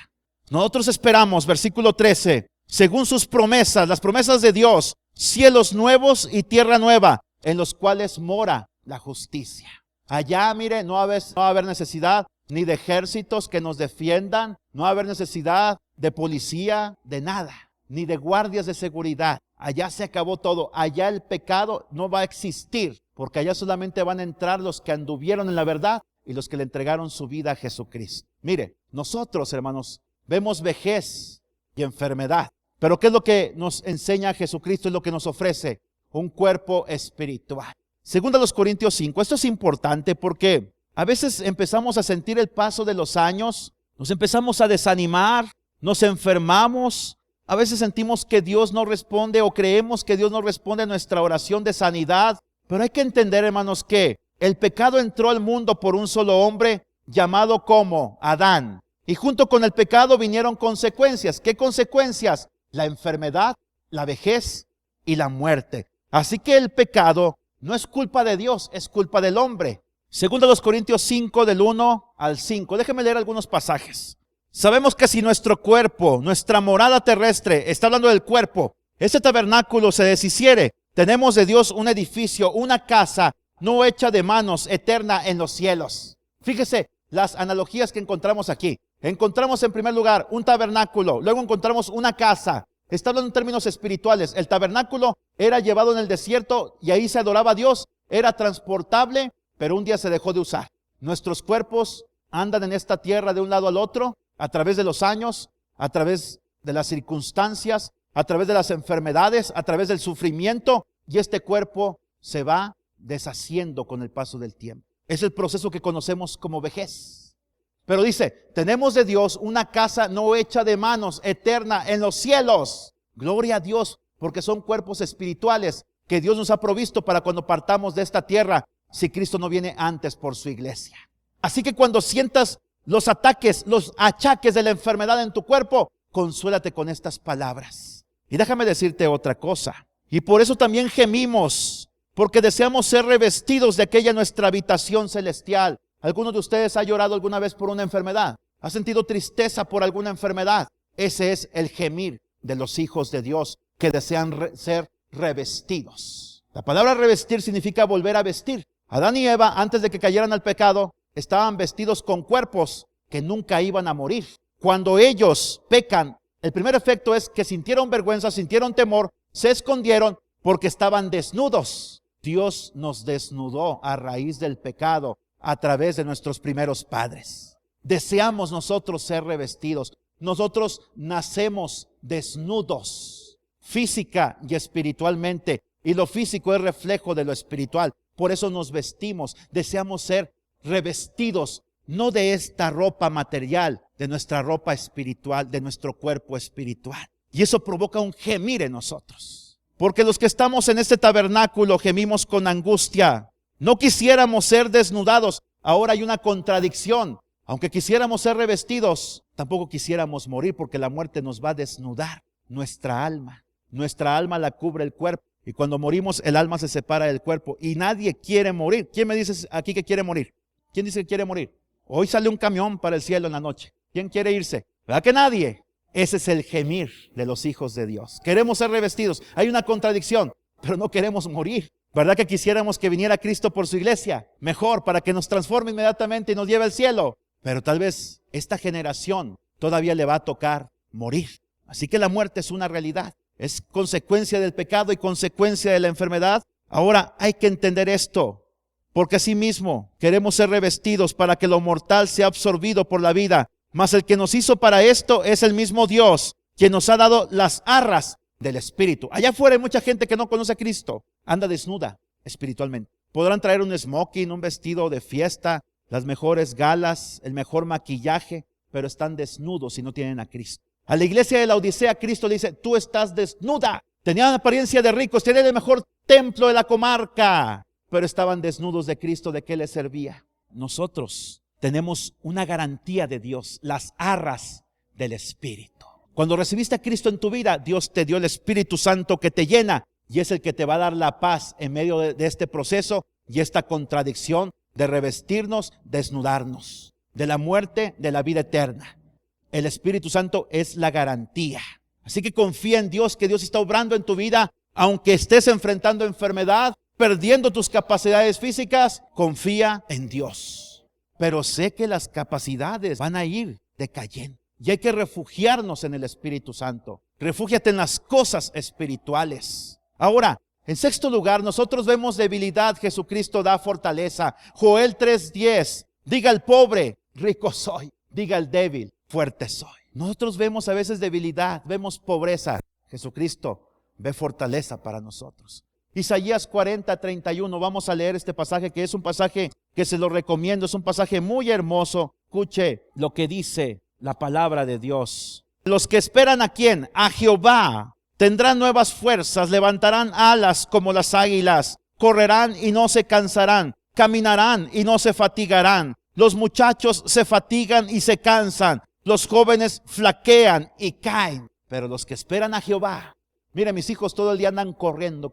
Nosotros esperamos, versículo 13, según sus promesas, las promesas de Dios, cielos nuevos y tierra nueva, en los cuales mora la justicia. Allá, mire, no va a haber necesidad ni de ejércitos que nos defiendan, no va a haber necesidad de policía, de nada, ni de guardias de seguridad. Allá se acabó todo. Allá el pecado no va a existir, porque allá solamente van a entrar los que anduvieron en la verdad y los que le entregaron su vida a Jesucristo. Mire, nosotros, hermanos, vemos vejez y enfermedad. Pero ¿qué es lo que nos enseña Jesucristo? Es lo que nos ofrece: un cuerpo espiritual. Según los Corintios 5, esto es importante porque a veces empezamos a sentir el paso de los años, nos empezamos a desanimar, nos enfermamos, a veces sentimos que Dios no responde o creemos que Dios no responde a nuestra oración de sanidad. Pero hay que entender, hermanos, que el pecado entró al mundo por un solo hombre llamado como Adán. Y junto con el pecado vinieron consecuencias. ¿Qué consecuencias? La enfermedad, la vejez y la muerte. Así que el pecado no es culpa de Dios, es culpa del hombre. Según los Corintios 5, del 1 al 5. Déjenme leer algunos pasajes. Sabemos que si nuestro cuerpo, nuestra morada terrestre, está hablando del cuerpo, ese tabernáculo se deshiciere, tenemos de Dios un edificio, una casa no hecha de manos, eterna en los cielos. Fíjese las analogías que encontramos aquí. Encontramos en primer lugar un tabernáculo, luego encontramos una casa. Está hablando en términos espirituales. El tabernáculo era llevado en el desierto y ahí se adoraba a Dios. Era transportable, pero un día se dejó de usar. Nuestros cuerpos andan en esta tierra de un lado al otro, a través de los años, a través de las circunstancias, a través de las enfermedades, a través del sufrimiento, y este cuerpo se va deshaciendo con el paso del tiempo. Es el proceso que conocemos como vejez. Pero dice, tenemos de Dios una casa no hecha de manos, eterna en los cielos. Gloria a Dios, porque son cuerpos espirituales que Dios nos ha provisto para cuando partamos de esta tierra, si Cristo no viene antes por su iglesia. Así que cuando sientas los ataques, los achaques de la enfermedad en tu cuerpo, consuélate con estas palabras. Y déjame decirte otra cosa. Y por eso también gemimos, porque deseamos ser revestidos de aquella nuestra habitación celestial. ¿Alguno de ustedes ha llorado alguna vez por una enfermedad? ¿Ha sentido tristeza por alguna enfermedad? Ese es el gemir de los hijos de Dios que desean ser revestidos. La palabra revestir significa volver a vestir. Adán y Eva, antes de que cayeran al pecado, estaban vestidos con cuerpos que nunca iban a morir. Cuando ellos pecan, el primer efecto es que sintieron vergüenza, sintieron temor, se escondieron porque estaban desnudos. Dios nos desnudó a raíz del pecado a través de nuestros primeros padres. Deseamos nosotros ser revestidos. Nosotros nacemos desnudos, física y espiritualmente. Y lo físico es reflejo de lo espiritual. Por eso nos vestimos. Deseamos ser revestidos, no de esta ropa material, de nuestra ropa espiritual, de nuestro cuerpo espiritual. Y eso provoca un gemir en nosotros. Porque los que estamos en este tabernáculo gemimos con angustia. No quisiéramos ser desnudados. Ahora hay una contradicción. Aunque quisiéramos ser revestidos, tampoco quisiéramos morir, porque la muerte nos va a desnudar nuestra alma. Nuestra alma la cubre el cuerpo. Y cuando morimos, el alma se separa del cuerpo. Y nadie quiere morir. ¿Quién me dice aquí que quiere morir? ¿Quién dice que quiere morir? Hoy sale un camión para el cielo en la noche. ¿Quién quiere irse? ¿Verdad que nadie? Ese es el gemir de los hijos de Dios. Queremos ser revestidos. Hay una contradicción, pero no queremos morir. ¿Verdad que quisiéramos que viniera Cristo por su iglesia? Mejor, para que nos transforme inmediatamente y nos lleve al cielo. Pero tal vez esta generación todavía le va a tocar morir. Así que la muerte es una realidad. Es consecuencia del pecado y consecuencia de la enfermedad. Ahora hay que entender esto. Porque asimismo queremos ser revestidos para que lo mortal sea absorbido por la vida. Mas el que nos hizo para esto es el mismo Dios, quien nos ha dado las arras del Espíritu. Allá afuera hay mucha gente que no conoce a Cristo. Anda desnuda espiritualmente. Podrán traer un smoking, un vestido de fiesta, las mejores galas, el mejor maquillaje, pero están desnudos y no tienen a Cristo. A la iglesia de la Odisea, Cristo le dice, tú estás desnuda. Tenían apariencia de ricos, tenían el mejor templo de la comarca, pero estaban desnudos de Cristo. ¿De qué les servía? Nosotros tenemos una garantía de Dios, las arras del Espíritu. Cuando recibiste a Cristo en tu vida, Dios te dio el Espíritu Santo que te llena y es el que te va a dar la paz en medio de este proceso y esta contradicción de revestirnos, desnudarnos, de la muerte, de la vida eterna. El Espíritu Santo es la garantía. Así que confía en Dios, que Dios está obrando en tu vida, aunque estés enfrentando enfermedad, perdiendo tus capacidades físicas, confía en Dios. Pero sé que las capacidades van a ir decayendo y hay que refugiarnos en el Espíritu Santo. Refúgiate en las cosas espirituales. Ahora, en sexto lugar, nosotros vemos debilidad, Jesucristo da fortaleza. Joel 3:10, diga el pobre, rico soy. Diga el débil, fuerte soy. Nosotros vemos a veces debilidad, vemos pobreza. Jesucristo ve fortaleza para nosotros. Isaías 40:31, vamos a leer este pasaje que es un pasaje que se lo recomiendo, es un pasaje muy hermoso. Escuche lo que dice la palabra de Dios. Los que esperan ¿a quién? A Jehová. Tendrán nuevas fuerzas, levantarán alas como las águilas, correrán y no se cansarán, caminarán y no se fatigarán. Los muchachos se fatigan y se cansan, los jóvenes flaquean y caen. Pero los que esperan a Jehová, mire, mis hijos todo el día andan corriendo.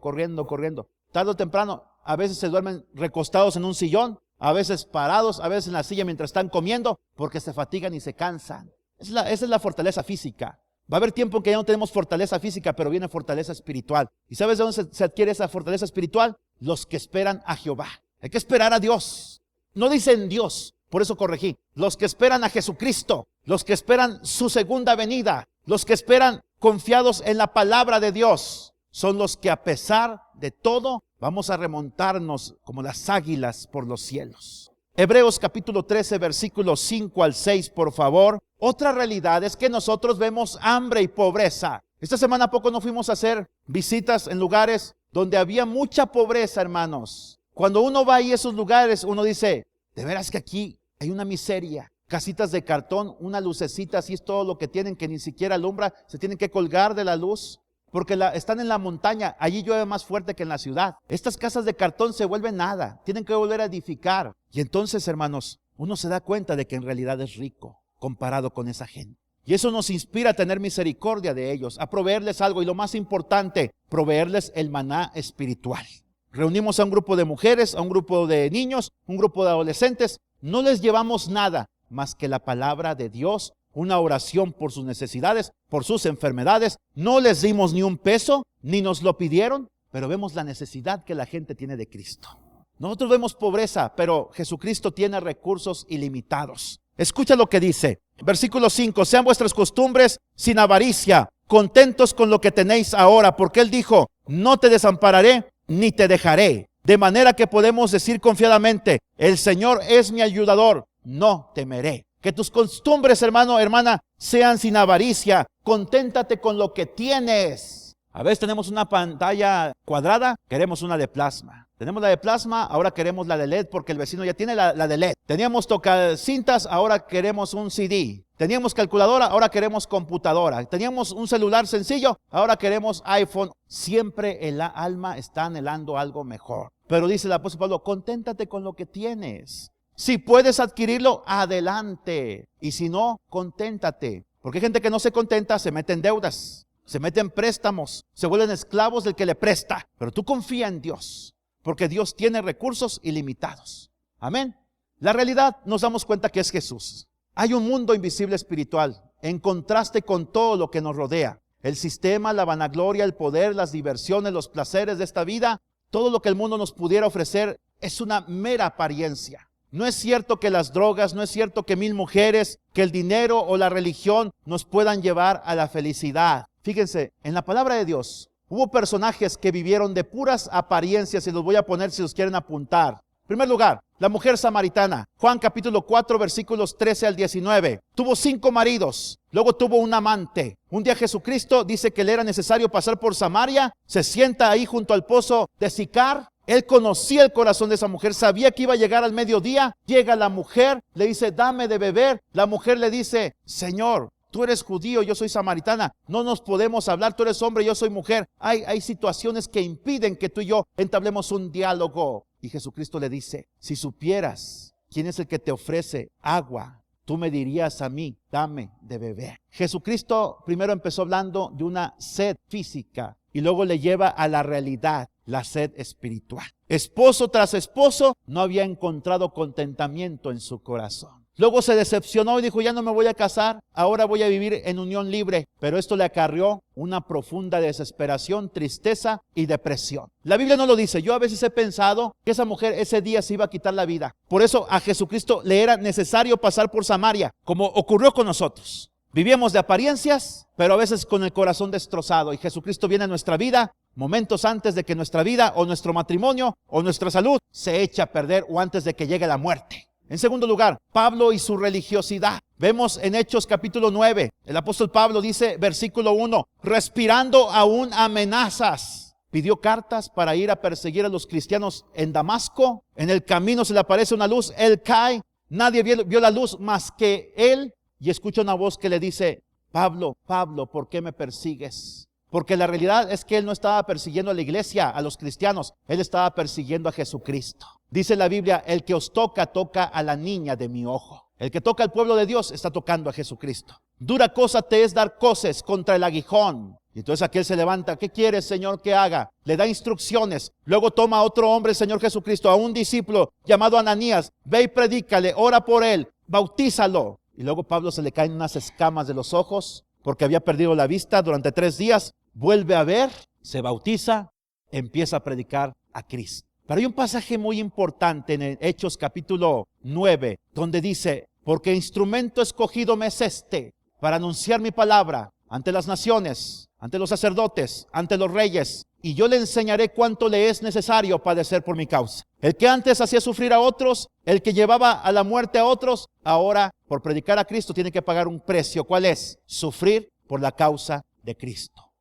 Tarde o temprano, a veces se duermen recostados en un sillón, a veces parados, a veces en la silla mientras están comiendo, porque se fatigan y se cansan. Esa es la fortaleza física. Va a haber tiempo en que ya no tenemos fortaleza física, pero viene fortaleza espiritual. ¿Y sabes de dónde se adquiere esa fortaleza espiritual? Los que esperan a Jehová. Hay que esperar a Dios. No dicen Dios, por eso corregí. Los que esperan a Jesucristo, los que esperan su segunda venida, los que esperan confiados en la palabra de Dios, son los que a pesar de todo vamos a remontarnos como las águilas por los cielos. Hebreos capítulo 13, versículos 5 al 6, por favor. Otra realidad es que nosotros vemos hambre y pobreza. Esta semana a poco no fuimos a hacer visitas en lugares donde había mucha pobreza, hermanos. Cuando uno va ahí a esos lugares, uno dice, de veras que aquí hay una miseria. Casitas de cartón, una lucecita, así es todo lo que tienen, que ni siquiera alumbra, se tienen que colgar de la luz. Porque están en la montaña, allí llueve más fuerte que en la ciudad. Estas casas de cartón se vuelven nada, tienen que volver a edificar. Y entonces, hermanos, uno se da cuenta de que en realidad es rico comparado con esa gente. Y eso nos inspira a tener misericordia de ellos, a proveerles algo. Y lo más importante, proveerles el maná espiritual. Reunimos a un grupo de mujeres, a un grupo de niños, un grupo de adolescentes. No les llevamos nada más que la palabra de Dios, una oración por sus necesidades, por sus enfermedades. No les dimos ni un peso, ni nos lo pidieron, pero vemos la necesidad que la gente tiene de Cristo. Nosotros vemos pobreza, pero Jesucristo tiene recursos ilimitados. Escucha lo que dice, versículo 5, sean vuestras costumbres sin avaricia, contentos con lo que tenéis ahora, porque Él dijo, no te desampararé, ni te dejaré. De manera que podemos decir confiadamente, el Señor es mi ayudador, no temeré. Que tus costumbres, hermano, hermana, sean sin avaricia. Conténtate con lo que tienes. A veces tenemos una pantalla cuadrada, queremos una de plasma. Tenemos la de plasma, ahora queremos la de LED porque el vecino ya tiene la de LED. Teníamos tocacintas, ahora queremos un CD. Teníamos calculadora, ahora queremos computadora. Teníamos un celular sencillo, ahora queremos iPhone. Siempre el alma está anhelando algo mejor. Pero dice el apóstol Pablo, conténtate con lo que tienes. Si puedes adquirirlo, adelante. Y si no, conténtate. Porque hay gente que no se contenta, se mete en deudas, se mete en préstamos, se vuelven esclavos del que le presta. Pero tú confía en Dios, porque Dios tiene recursos ilimitados. Amén. La realidad nos damos cuenta que es Jesús. Hay un mundo invisible espiritual en contraste con todo lo que nos rodea. El sistema, la vanagloria, el poder, las diversiones, los placeres de esta vida, todo lo que el mundo nos pudiera ofrecer es una mera apariencia. No es cierto que las drogas, no es cierto que 1000 mujeres, que el dinero o la religión nos puedan llevar a la felicidad. Fíjense, en la palabra de Dios hubo personajes que vivieron de puras apariencias y los voy a poner si los quieren apuntar. En primer lugar, la mujer samaritana. Juan capítulo 4 versículos 13 al 19. Tuvo 5 maridos, luego tuvo un amante. Un día Jesucristo dice que le era necesario pasar por Samaria, se sienta ahí junto al pozo de Sicar. Él conocía el corazón de esa mujer, sabía que iba a llegar al mediodía. Llega la mujer, le dice, dame de beber. La mujer le dice, Señor, tú eres judío, yo soy samaritana, no nos podemos hablar, tú eres hombre, yo soy mujer. Hay situaciones que impiden que tú y yo entablemos un diálogo. Y Jesucristo le dice, si supieras quién es el que te ofrece agua, tú me dirías a mí, dame de beber. Jesucristo primero empezó hablando de una sed física y luego le lleva a la realidad, la sed espiritual. Esposo tras esposo no había encontrado contentamiento en su corazón. Luego se decepcionó y dijo, ya no me voy a casar, ahora voy a vivir en unión libre. Pero esto le acarreó una profunda desesperación, tristeza y depresión. La Biblia no lo dice. Yo a veces he pensado que esa mujer ese día se iba a quitar la vida. Por eso a Jesucristo le era necesario pasar por Samaria, como ocurrió con nosotros. Vivíamos de apariencias, pero a veces con el corazón destrozado. Y Jesucristo viene a nuestra vida momentos antes de que nuestra vida o nuestro matrimonio o nuestra salud se eche a perder o antes de que llegue la muerte. En segundo lugar, Pablo y su religiosidad. Vemos en Hechos capítulo 9, el apóstol Pablo dice, versículo 1, respirando aún amenazas. Pidió cartas para ir a perseguir a los cristianos en Damasco. En el camino se le aparece una luz, él cae. Nadie vio la luz más que él. Y escucha una voz que le dice, Pablo, Pablo, ¿por qué me persigues? Porque la realidad es que él no estaba persiguiendo a la iglesia, a los cristianos. Él estaba persiguiendo a Jesucristo. Dice la Biblia, el que os toca, toca a la niña de mi ojo. El que toca al pueblo de Dios está tocando a Jesucristo. Dura cosa te es dar coces contra el aguijón. Y entonces aquel se levanta, ¿qué quieres, Señor, que haga? Le da instrucciones. Luego toma a otro hombre, el Señor Jesucristo, a un discípulo llamado Ananías. Ve y predícale, ora por él, bautízalo. Y luego Pablo se le caen unas escamas de los ojos porque había perdido la vista durante 3 días. Vuelve a ver, se bautiza, empieza a predicar a Cristo. Pero hay un pasaje muy importante en el Hechos capítulo 9, donde dice, porque instrumento escogido me es este, para anunciar mi palabra ante las naciones, ante los sacerdotes, ante los reyes, y yo le enseñaré cuánto le es necesario padecer por mi causa. El que antes hacía sufrir a otros, el que llevaba a la muerte a otros, ahora por predicar a Cristo tiene que pagar un precio. ¿Cuál es? Sufrir por la causa de Cristo.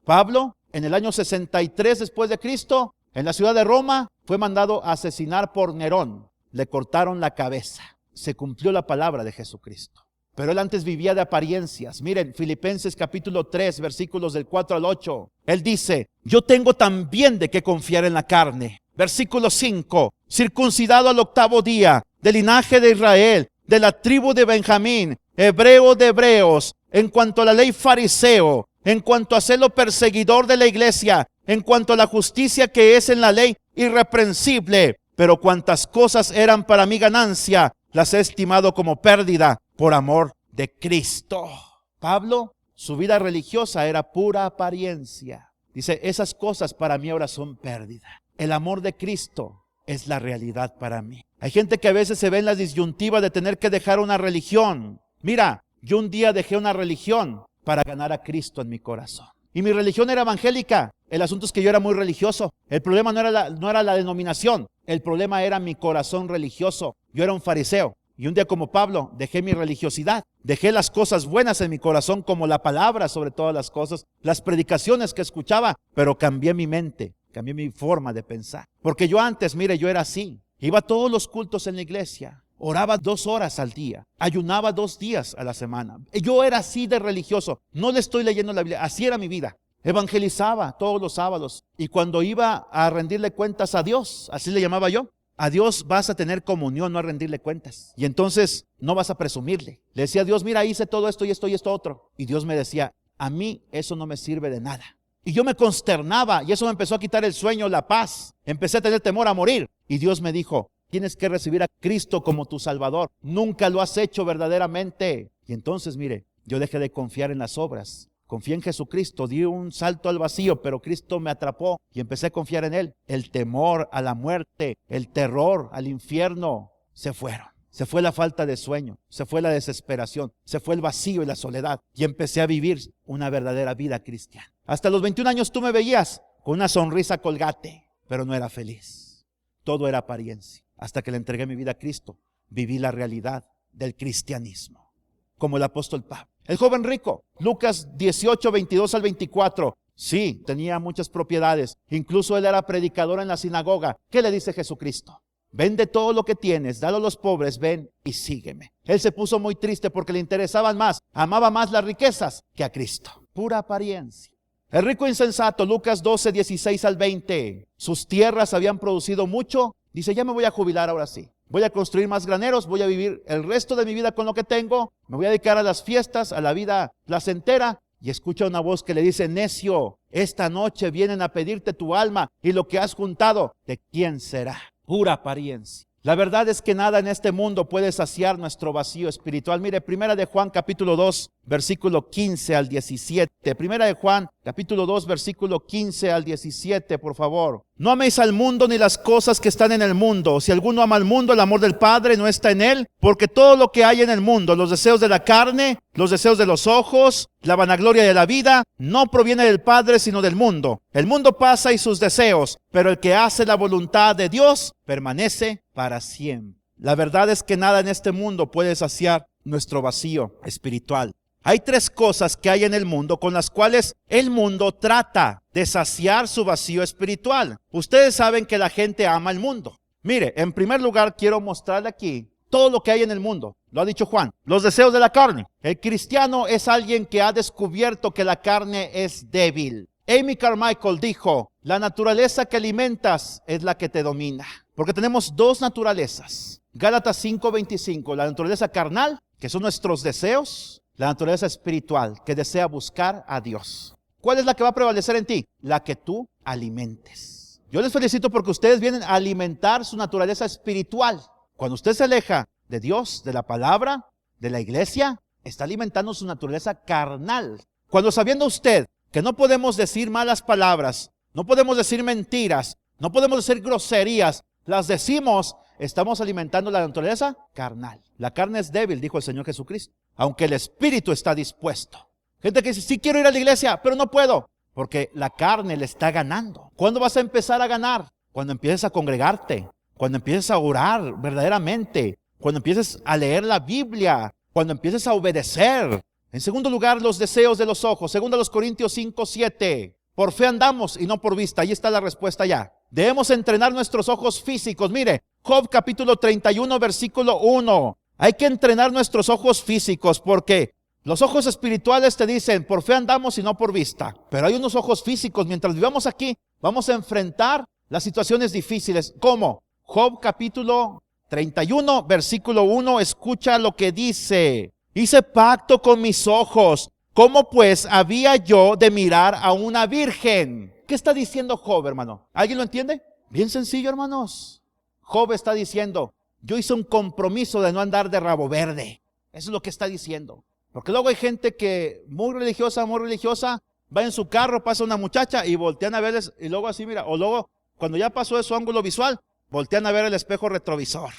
Pablo, en el año 63 después de Cristo, en la ciudad de Roma, fue mandado a asesinar por Nerón. Le cortaron la cabeza. Se cumplió la palabra de Jesucristo. Pero él antes vivía de apariencias. Miren, Filipenses capítulo 3, versículos del 4 al 8. Él dice, yo tengo también de qué confiar en la carne. Versículo 5, circuncidado al 8º día, del linaje de Israel, de la tribu de Benjamín, hebreo de hebreos, en cuanto a la ley fariseo, en cuanto a celo perseguidor de la iglesia, en cuanto a la justicia que es en la ley, irreprensible. Pero cuantas cosas eran para mi ganancia, las he estimado como pérdida por amor de Cristo. Pablo, su vida religiosa era pura apariencia. Dice, esas cosas para mí ahora son pérdida. El amor de Cristo es la realidad para mí. Hay gente que a veces se ve en la disyuntiva de tener que dejar una religión. Mira, yo un día dejé una religión para ganar a Cristo en mi corazón. Y mi religión era evangélica. El asunto es que yo era muy religioso. El problema no era la denominación. El problema era mi corazón religioso. Yo era un fariseo. Y un día como Pablo, dejé mi religiosidad. Dejé las cosas buenas en mi corazón, como la palabra sobre todas las cosas, las predicaciones que escuchaba, pero cambié mi mente, cambié mi forma de pensar. Porque yo antes, mire, yo era así. Iba a todos los cultos en la iglesia. Oraba 2 horas al día. Ayunaba 2 días a la semana. Yo era así de religioso. No le estoy leyendo la Biblia. Así era mi vida. Evangelizaba todos los sábados. Y cuando iba a rendirle cuentas a Dios, así le llamaba yo, a Dios vas a tener comunión, no a rendirle cuentas. Y entonces no vas a presumirle. Le decía a Dios, mira, hice todo esto y esto y esto otro. Y Dios me decía, a mí eso no me sirve de nada. Y yo me consternaba y eso me empezó a quitar el sueño, la paz. Empecé a tener temor a morir. Y Dios me dijo, tienes que recibir a Cristo como tu Salvador. Nunca lo has hecho verdaderamente. Y entonces, mire, yo dejé de confiar en las obras. Confié en Jesucristo, di un salto al vacío, pero Cristo me atrapó y empecé a confiar en Él. El temor a la muerte, el terror al infierno, se fueron. Se fue la falta de sueño, se fue la desesperación, se fue el vacío y la soledad. Y empecé a vivir una verdadera vida cristiana. Hasta los 21 años tú me veías con una sonrisa colgate, pero no era feliz. Todo era apariencia. Hasta que le entregué mi vida a Cristo, viví la realidad del cristianismo. Como el apóstol Pablo. El joven rico, Lucas 18, 22 al 24. Sí, tenía muchas propiedades. Incluso él era predicador en la sinagoga. ¿Qué le dice Jesucristo? Vende todo lo que tienes, dalo a los pobres, ven y sígueme. Él se puso muy triste porque le interesaban más, amaba más las riquezas que a Cristo. Pura apariencia. El rico insensato, Lucas 12, 16 al 20. Sus tierras habían producido mucho. Dice, ya me voy a jubilar ahora sí. Voy a construir más graneros, voy a vivir el resto de mi vida con lo que tengo. Me voy a dedicar a las fiestas, a la vida placentera. Y escucha una voz que le dice, necio, esta noche vienen a pedirte tu alma y lo que has juntado, ¿de quién será? Pura apariencia. La verdad es que nada en este mundo puede saciar nuestro vacío espiritual. Mire, primera de Juan capítulo 2, versículo 15 al 17. Primera de Juan capítulo 2, versículo 15 al 17, por favor. No améis al mundo ni las cosas que están en el mundo. Si alguno ama al mundo, el amor del Padre no está en él. Porque todo lo que hay en el mundo, los deseos de la carne, los deseos de los ojos, la vanagloria de la vida, no proviene del Padre, sino del mundo. El mundo pasa y sus deseos, pero el que hace la voluntad de Dios permanece para siempre. La verdad es que nada en este mundo puede saciar nuestro vacío espiritual. Hay tres cosas que hay en el mundo con las cuales el mundo trata de saciar su vacío espiritual. Ustedes saben que la gente ama el mundo. Mire, en primer lugar quiero mostrarle aquí todo lo que hay en el mundo. Lo ha dicho Juan. Los deseos de la carne. El cristiano es alguien que ha descubierto que la carne es débil. Amy Carmichael dijo, la naturaleza que alimentas es la que te domina. Porque tenemos dos naturalezas. Gálatas 5:25, la naturaleza carnal, que son nuestros deseos, la naturaleza espiritual, que desea buscar a Dios. ¿Cuál es la que va a prevalecer en ti? La que tú alimentes. Yo les felicito porque ustedes vienen a alimentar su naturaleza espiritual. Cuando usted se aleja de Dios, de la palabra, de la iglesia, está alimentando su naturaleza carnal. Cuando sabiendo usted que no podemos decir malas palabras, no podemos decir mentiras, no podemos decir groserías, las decimos, estamos alimentando la naturaleza carnal. La carne es débil, dijo el Señor Jesucristo, aunque el espíritu está dispuesto. Gente que dice, sí quiero ir a la iglesia, pero no puedo, porque la carne le está ganando. ¿Cuándo vas a empezar a ganar? Cuando empieces a congregarte, cuando empieces a orar verdaderamente, cuando empieces a leer la Biblia, cuando empieces a obedecer. En segundo lugar, los deseos de los ojos. Segundo los Corintios 5:7. Por fe andamos y no por vista. Ahí está la respuesta ya. Debemos entrenar nuestros ojos físicos. Mire, Job capítulo 31, versículo 1. Hay que entrenar nuestros ojos físicos porque los ojos espirituales te dicen, por fe andamos y no por vista. Pero hay unos ojos físicos. Mientras vivamos aquí, vamos a enfrentar las situaciones difíciles. ¿Cómo? Job capítulo 31, versículo 1. Escucha lo que dice. Hice pacto con mis ojos. ¿Cómo pues había yo de mirar a una virgen? ¿Qué está diciendo Job, hermano? ¿Alguien lo entiende? Bien sencillo, hermanos. Job está diciendo, yo hice un compromiso de no andar de rabo verde. Eso es lo que está diciendo. Porque luego hay gente que muy religiosa, va en su carro, pasa una muchacha y voltean a verles, y luego así, mira, o luego, cuando ya pasó de su ángulo visual, voltean a ver el espejo retrovisor.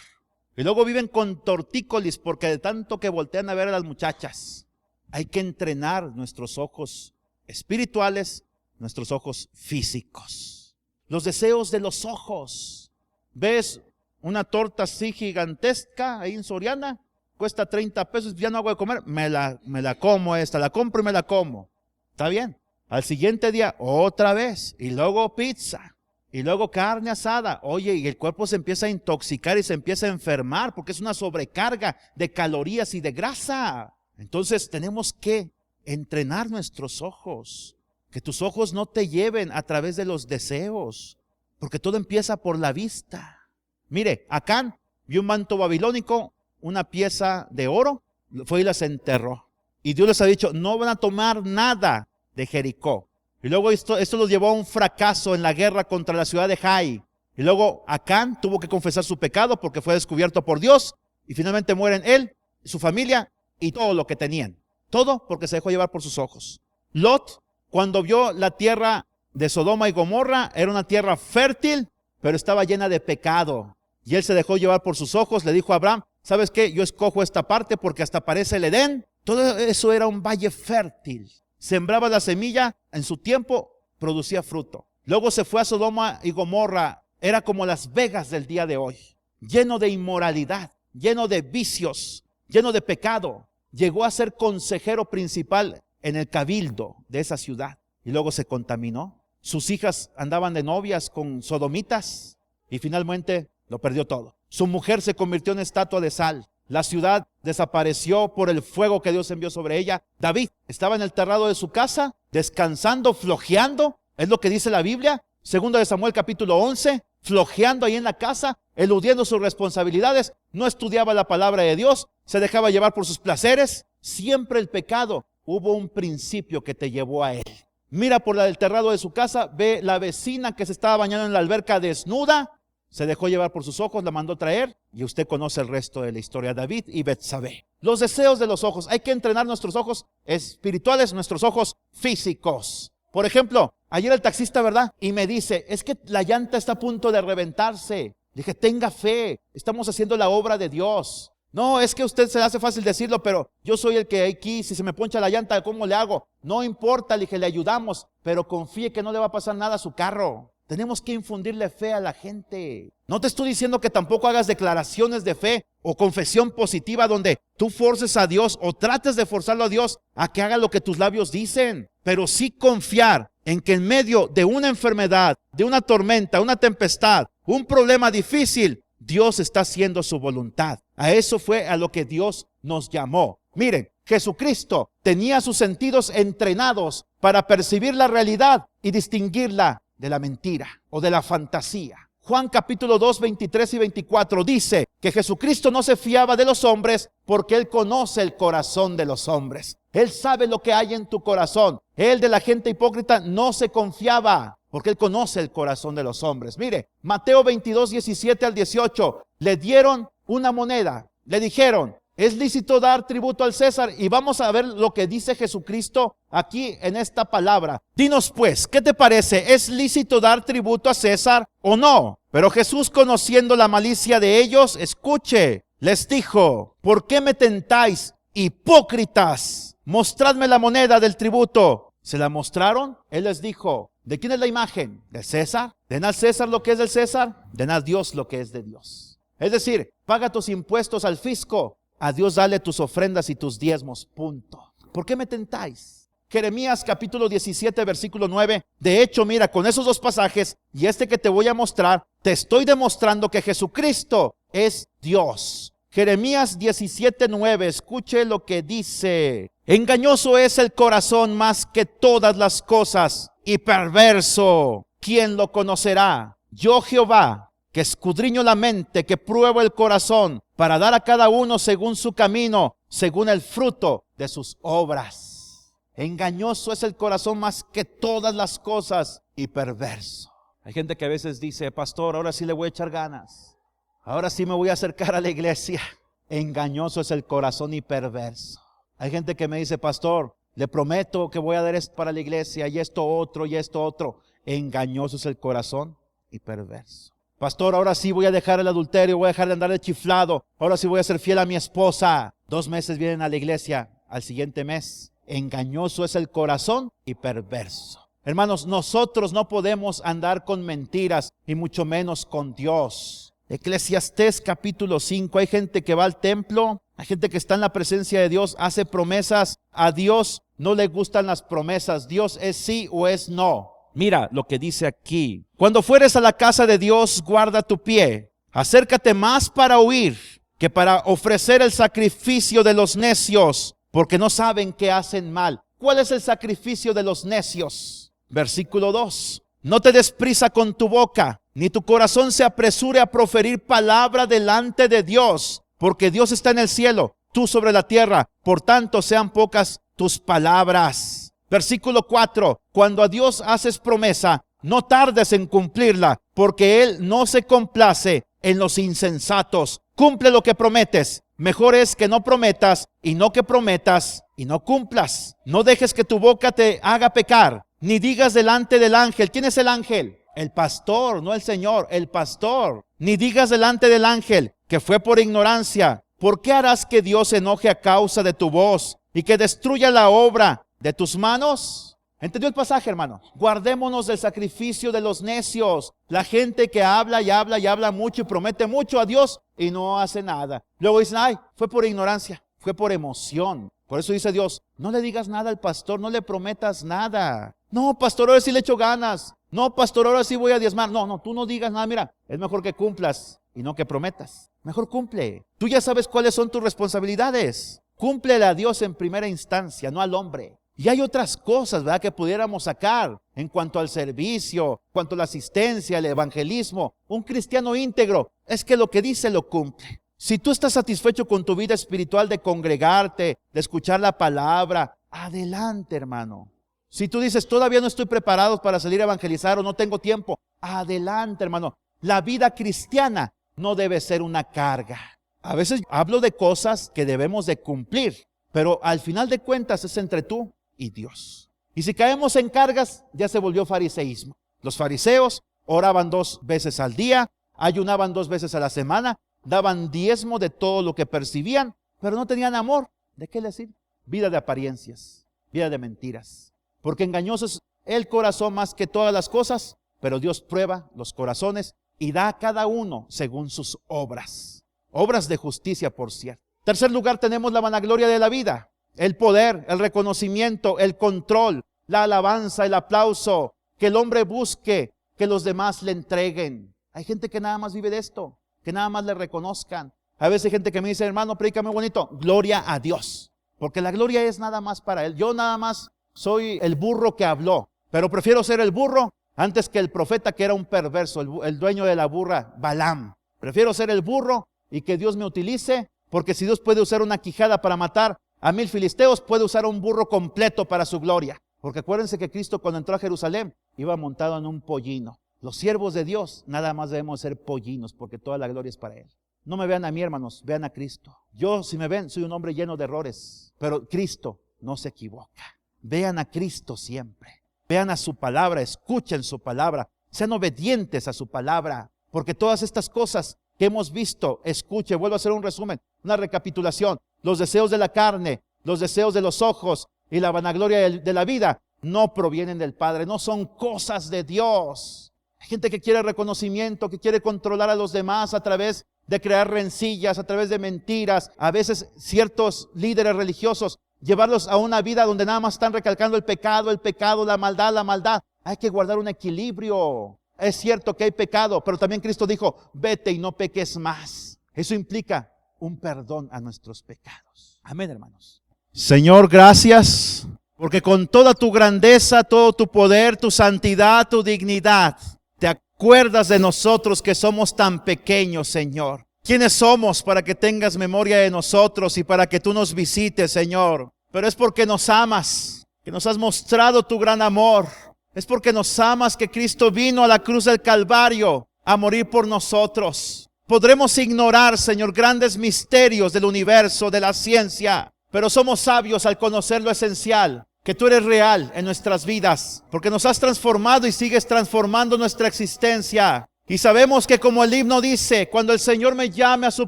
Y luego viven con tortícolis porque de tanto que voltean a ver a las muchachas. Hay que entrenar nuestros ojos espirituales, nuestros ojos físicos. Los deseos de los ojos. ¿Ves una torta así gigantesca ahí en Soriana? Cuesta 30 pesos, ya no hago de comer. Me la como esta, la compro y me la como. ¿Está bien? Al siguiente día, otra vez. Y luego pizza. Y luego carne asada. Oye, y el cuerpo se empieza a intoxicar y se empieza a enfermar porque es una sobrecarga de calorías y de grasa. Entonces tenemos que entrenar nuestros ojos. Que tus ojos no te lleven a través de los deseos. Porque todo empieza por la vista. Mire, Acán vio un manto babilónico, una pieza de oro, fue y las enterró. Y Dios les ha dicho, no van a tomar nada de Jericó. Y luego esto los llevó a un fracaso en la guerra contra la ciudad de Jai. Y luego Acán tuvo que confesar su pecado porque fue descubierto por Dios. Y finalmente mueren él, su familia y todo lo que tenían. Todo porque se dejó llevar por sus ojos. Lot, cuando vio la tierra de Sodoma y Gomorra, era una tierra fértil, pero estaba llena de pecado. Y él se dejó llevar por sus ojos, le dijo a Abraham, ¿sabes qué? Yo escojo esta parte porque hasta parece el Edén. Todo eso era un valle fértil. Sembraba la semilla, en su tiempo producía fruto. Luego se fue a Sodoma y Gomorra, era como Las Vegas del día de hoy, lleno de inmoralidad, lleno de vicios, lleno de pecado. Llegó a ser consejero principal en el cabildo de esa ciudad y luego se contaminó. Sus hijas andaban de novias con sodomitas y finalmente lo perdió todo. Su mujer se convirtió en estatua de sal. La ciudad desapareció por el fuego que Dios envió sobre ella. David estaba en el terrado de su casa, descansando, flojeando. Es lo que dice la Biblia. Segunda de Samuel capítulo 11. Flojeando ahí en la casa, eludiendo sus responsabilidades. No estudiaba la palabra de Dios. Se dejaba llevar por sus placeres. Siempre el pecado. Hubo un principio que te llevó a él. Mira por el terrado de su casa. Ve la vecina que se estaba bañando en la alberca desnuda. Se dejó llevar por sus ojos, la mandó traer y usted conoce el resto de la historia. David y Betsabé. Los deseos de los ojos. Hay que entrenar nuestros ojos espirituales, nuestros ojos físicos. Por ejemplo, ayer el taxista, ¿verdad? Y me dice, es que la llanta está a punto de reventarse. Dije, tenga fe, estamos haciendo la obra de Dios. No, es que a usted se le hace fácil decirlo, pero yo soy el que aquí, si se me poncha la llanta, ¿cómo le hago? No importa, le dije, le ayudamos, pero confíe que no le va a pasar nada a su carro. Tenemos que infundirle fe a la gente. No te estoy diciendo que tampoco hagas declaraciones de fe o confesión positiva donde tú forces a Dios o trates de forzarlo a Dios a que haga lo que tus labios dicen. Pero sí confiar en que en medio de una enfermedad, de una tormenta, una tempestad, un problema difícil, Dios está haciendo su voluntad. A eso fue a lo que Dios nos llamó. Miren, Jesucristo tenía sus sentidos entrenados para percibir la realidad y distinguirla de la mentira o de la fantasía. Juan capítulo 2, 23 y 24 dice que Jesucristo no se fiaba de los hombres porque Él conoce el corazón de los hombres. Él sabe lo que hay en tu corazón. Él de la gente hipócrita no se confiaba porque Él conoce el corazón de los hombres. Mire, Mateo 22, 17 al 18, le dieron una moneda. Le dijeron, es lícito dar tributo al César. Y vamos a ver lo que dice Jesucristo aquí en esta palabra. Dinos pues, ¿qué te parece? ¿Es lícito dar tributo a César o no? Pero Jesús, conociendo la malicia de ellos, escuche, les dijo, ¿por qué me tentáis, hipócritas? Mostradme la moneda del tributo. ¿Se la mostraron? Él les dijo, ¿de quién es la imagen? ¿De César? Den al César lo que es del César, den a Dios lo que es de Dios. Es decir, paga tus impuestos al fisco, a Dios dale tus ofrendas y tus diezmos, punto. ¿Por qué me tentáis? Jeremías capítulo 17, versículo 9. De hecho, mira, con esos dos pasajes y este que te voy a mostrar, te estoy demostrando que Jesucristo es Dios. Jeremías 17, 9, escuche lo que dice. Engañoso es el corazón más que todas las cosas y perverso. ¿Quién lo conocerá? Yo, Jehová, que escudriño la mente, que pruebo el corazón, para dar a cada uno según su camino, según el fruto de sus obras. Engañoso es el corazón más que todas las cosas y perverso. Hay gente que a veces dice, pastor, ahora sí le voy a echar ganas. Ahora sí me voy a acercar a la iglesia. Engañoso es el corazón y perverso. Hay gente que me dice, pastor, le prometo que voy a dar esto para la iglesia y esto otro y esto otro. Engañoso es el corazón y perverso. Pastor, ahora sí voy a dejar el adulterio, voy a dejar de andar de chiflado. Ahora sí voy a ser fiel a mi esposa. 2 meses vienen a la iglesia, al siguiente mes. Engañoso es el corazón y perverso. Hermanos, nosotros no podemos andar con mentiras y mucho menos con Dios. Eclesiastés capítulo 5, hay gente que va al templo, hay gente que está en la presencia de Dios, hace promesas. A Dios no le gustan las promesas. Dios es sí o es no. Mira lo que dice aquí. Cuando fueres a la casa de Dios, guarda tu pie. Acércate más para oír que para ofrecer el sacrificio de los necios, porque no saben que hacen mal. ¿Cuál es el sacrificio de los necios? Versículo 2. No te des prisa con tu boca, ni tu corazón se apresure a proferir palabra delante de Dios, porque Dios está en el cielo, tú sobre la tierra, por tanto sean pocas tus palabras. Versículo 4. Cuando a Dios haces promesa, no tardes en cumplirla, porque Él no se complace en los insensatos. Cumple lo que prometes. Mejor es que no prometas y no que prometas y no cumplas. No dejes que tu boca te haga pecar, ni digas delante del ángel. ¿Quién es el ángel? El pastor, no el Señor, el pastor. Ni digas delante del ángel que fue por ignorancia. ¿Por qué harás que Dios se enoje a causa de tu voz y que destruya la obra de tus manos? ¿Entendió el pasaje, hermano? Guardémonos del sacrificio de los necios. La gente que habla y habla y habla mucho y promete mucho a Dios y no hace nada. Luego dicen, ay, fue por ignorancia, fue por emoción. Por eso dice Dios, no le digas nada al pastor, no le prometas nada. No, pastor, ahora sí le echo ganas. No, pastor, ahora sí voy a diezmar. No, tú no digas nada. Mira, es mejor que cumplas y no que prometas. Mejor cumple. Tú ya sabes cuáles son tus responsabilidades. Cúmplele a Dios en primera instancia, no al hombre. Y hay otras cosas, ¿verdad?, que pudiéramos sacar en cuanto al servicio, en cuanto a la asistencia, el evangelismo. Un cristiano íntegro es que lo que dice lo cumple. Si tú estás satisfecho con tu vida espiritual de congregarte, de escuchar la palabra, adelante, hermano. Si tú dices, todavía no estoy preparado para salir a evangelizar o no tengo tiempo, adelante, hermano. La vida cristiana no debe ser una carga. A veces hablo de cosas que debemos de cumplir, pero al final de cuentas es entre tú y Dios. Y si caemos en cargas, ya se volvió fariseísmo. Los fariseos oraban 2 veces al día, ayunaban 2 veces a la semana, daban diezmo de todo lo que percibían, pero no tenían amor. ¿De qué les sirve? Vida de apariencias, vida de mentiras. Porque engañoso es el corazón más que todas las cosas, pero Dios prueba los corazones y da a cada uno según sus obras. Obras de justicia, por cierto. Tercer lugar, tenemos la vanagloria de la vida. El poder, el reconocimiento, el control, la alabanza, el aplauso, que el hombre busque, que los demás le entreguen. Hay gente que nada más vive de esto, que nada más le reconozcan. A veces hay gente que me dice, hermano, predica muy bonito, gloria a Dios. Porque la gloria es nada más para Él. Yo nada más soy el burro que habló, pero prefiero ser el burro antes que el profeta que era un perverso, el dueño de la burra, Balaam. Prefiero ser el burro y que Dios me utilice, porque si Dios puede usar una quijada para matar a 1000 filisteos, puede usar un burro completo para su gloria. Porque acuérdense que Cristo cuando entró a Jerusalén iba montado en un pollino. Los siervos de Dios nada más debemos ser pollinos, porque toda la gloria es para Él. No me vean a mí, hermanos, vean a Cristo. Yo, si me ven, soy un hombre lleno de errores, pero Cristo no se equivoca. Vean a Cristo siempre. Vean a su palabra, escuchen su palabra, sean obedientes a su palabra, porque todas estas cosas que hemos visto, escuche, vuelvo a hacer un resumen, una recapitulación. Los deseos de la carne, los deseos de los ojos y la vanagloria de la vida no provienen del Padre, no son cosas de Dios. Hay gente que quiere reconocimiento, que quiere controlar a los demás a través de crear rencillas, a través de mentiras. A veces ciertos líderes religiosos, llevarlos a una vida donde nada más están recalcando el pecado, la maldad, la maldad. Hay que guardar un equilibrio. Es cierto que hay pecado, pero también Cristo dijo, vete y no peques más. Eso implica un perdón a nuestros pecados. Amén, hermanos. Señor, gracias, porque con toda tu grandeza, todo tu poder, tu santidad, tu dignidad, te acuerdas de nosotros que somos tan pequeños, Señor. ¿Quiénes somos para que tengas memoria de nosotros y para que tú nos visites, Señor? Pero es porque nos amas, que nos has mostrado tu gran amor. Es porque nos amas que Cristo vino a la cruz del Calvario a morir por nosotros. Podremos ignorar, Señor, grandes misterios del universo, de la ciencia, pero somos sabios al conocer lo esencial, que tú eres real en nuestras vidas, porque nos has transformado y sigues transformando nuestra existencia. Y sabemos que como el himno dice, cuando el Señor me llame a su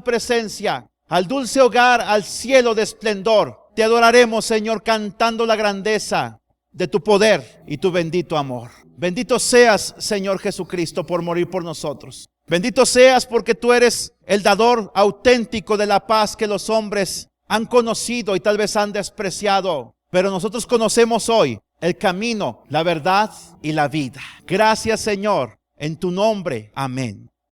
presencia, al dulce hogar, al cielo de esplendor, te adoraremos, Señor, cantando la grandeza de tu poder y tu bendito amor. Bendito seas, Señor Jesucristo, por morir por nosotros. Bendito seas porque tú eres el dador auténtico de la paz que los hombres han conocido y tal vez han despreciado. Pero nosotros conocemos hoy el camino, la verdad y la vida. Gracias, Señor. En tu nombre. Amén.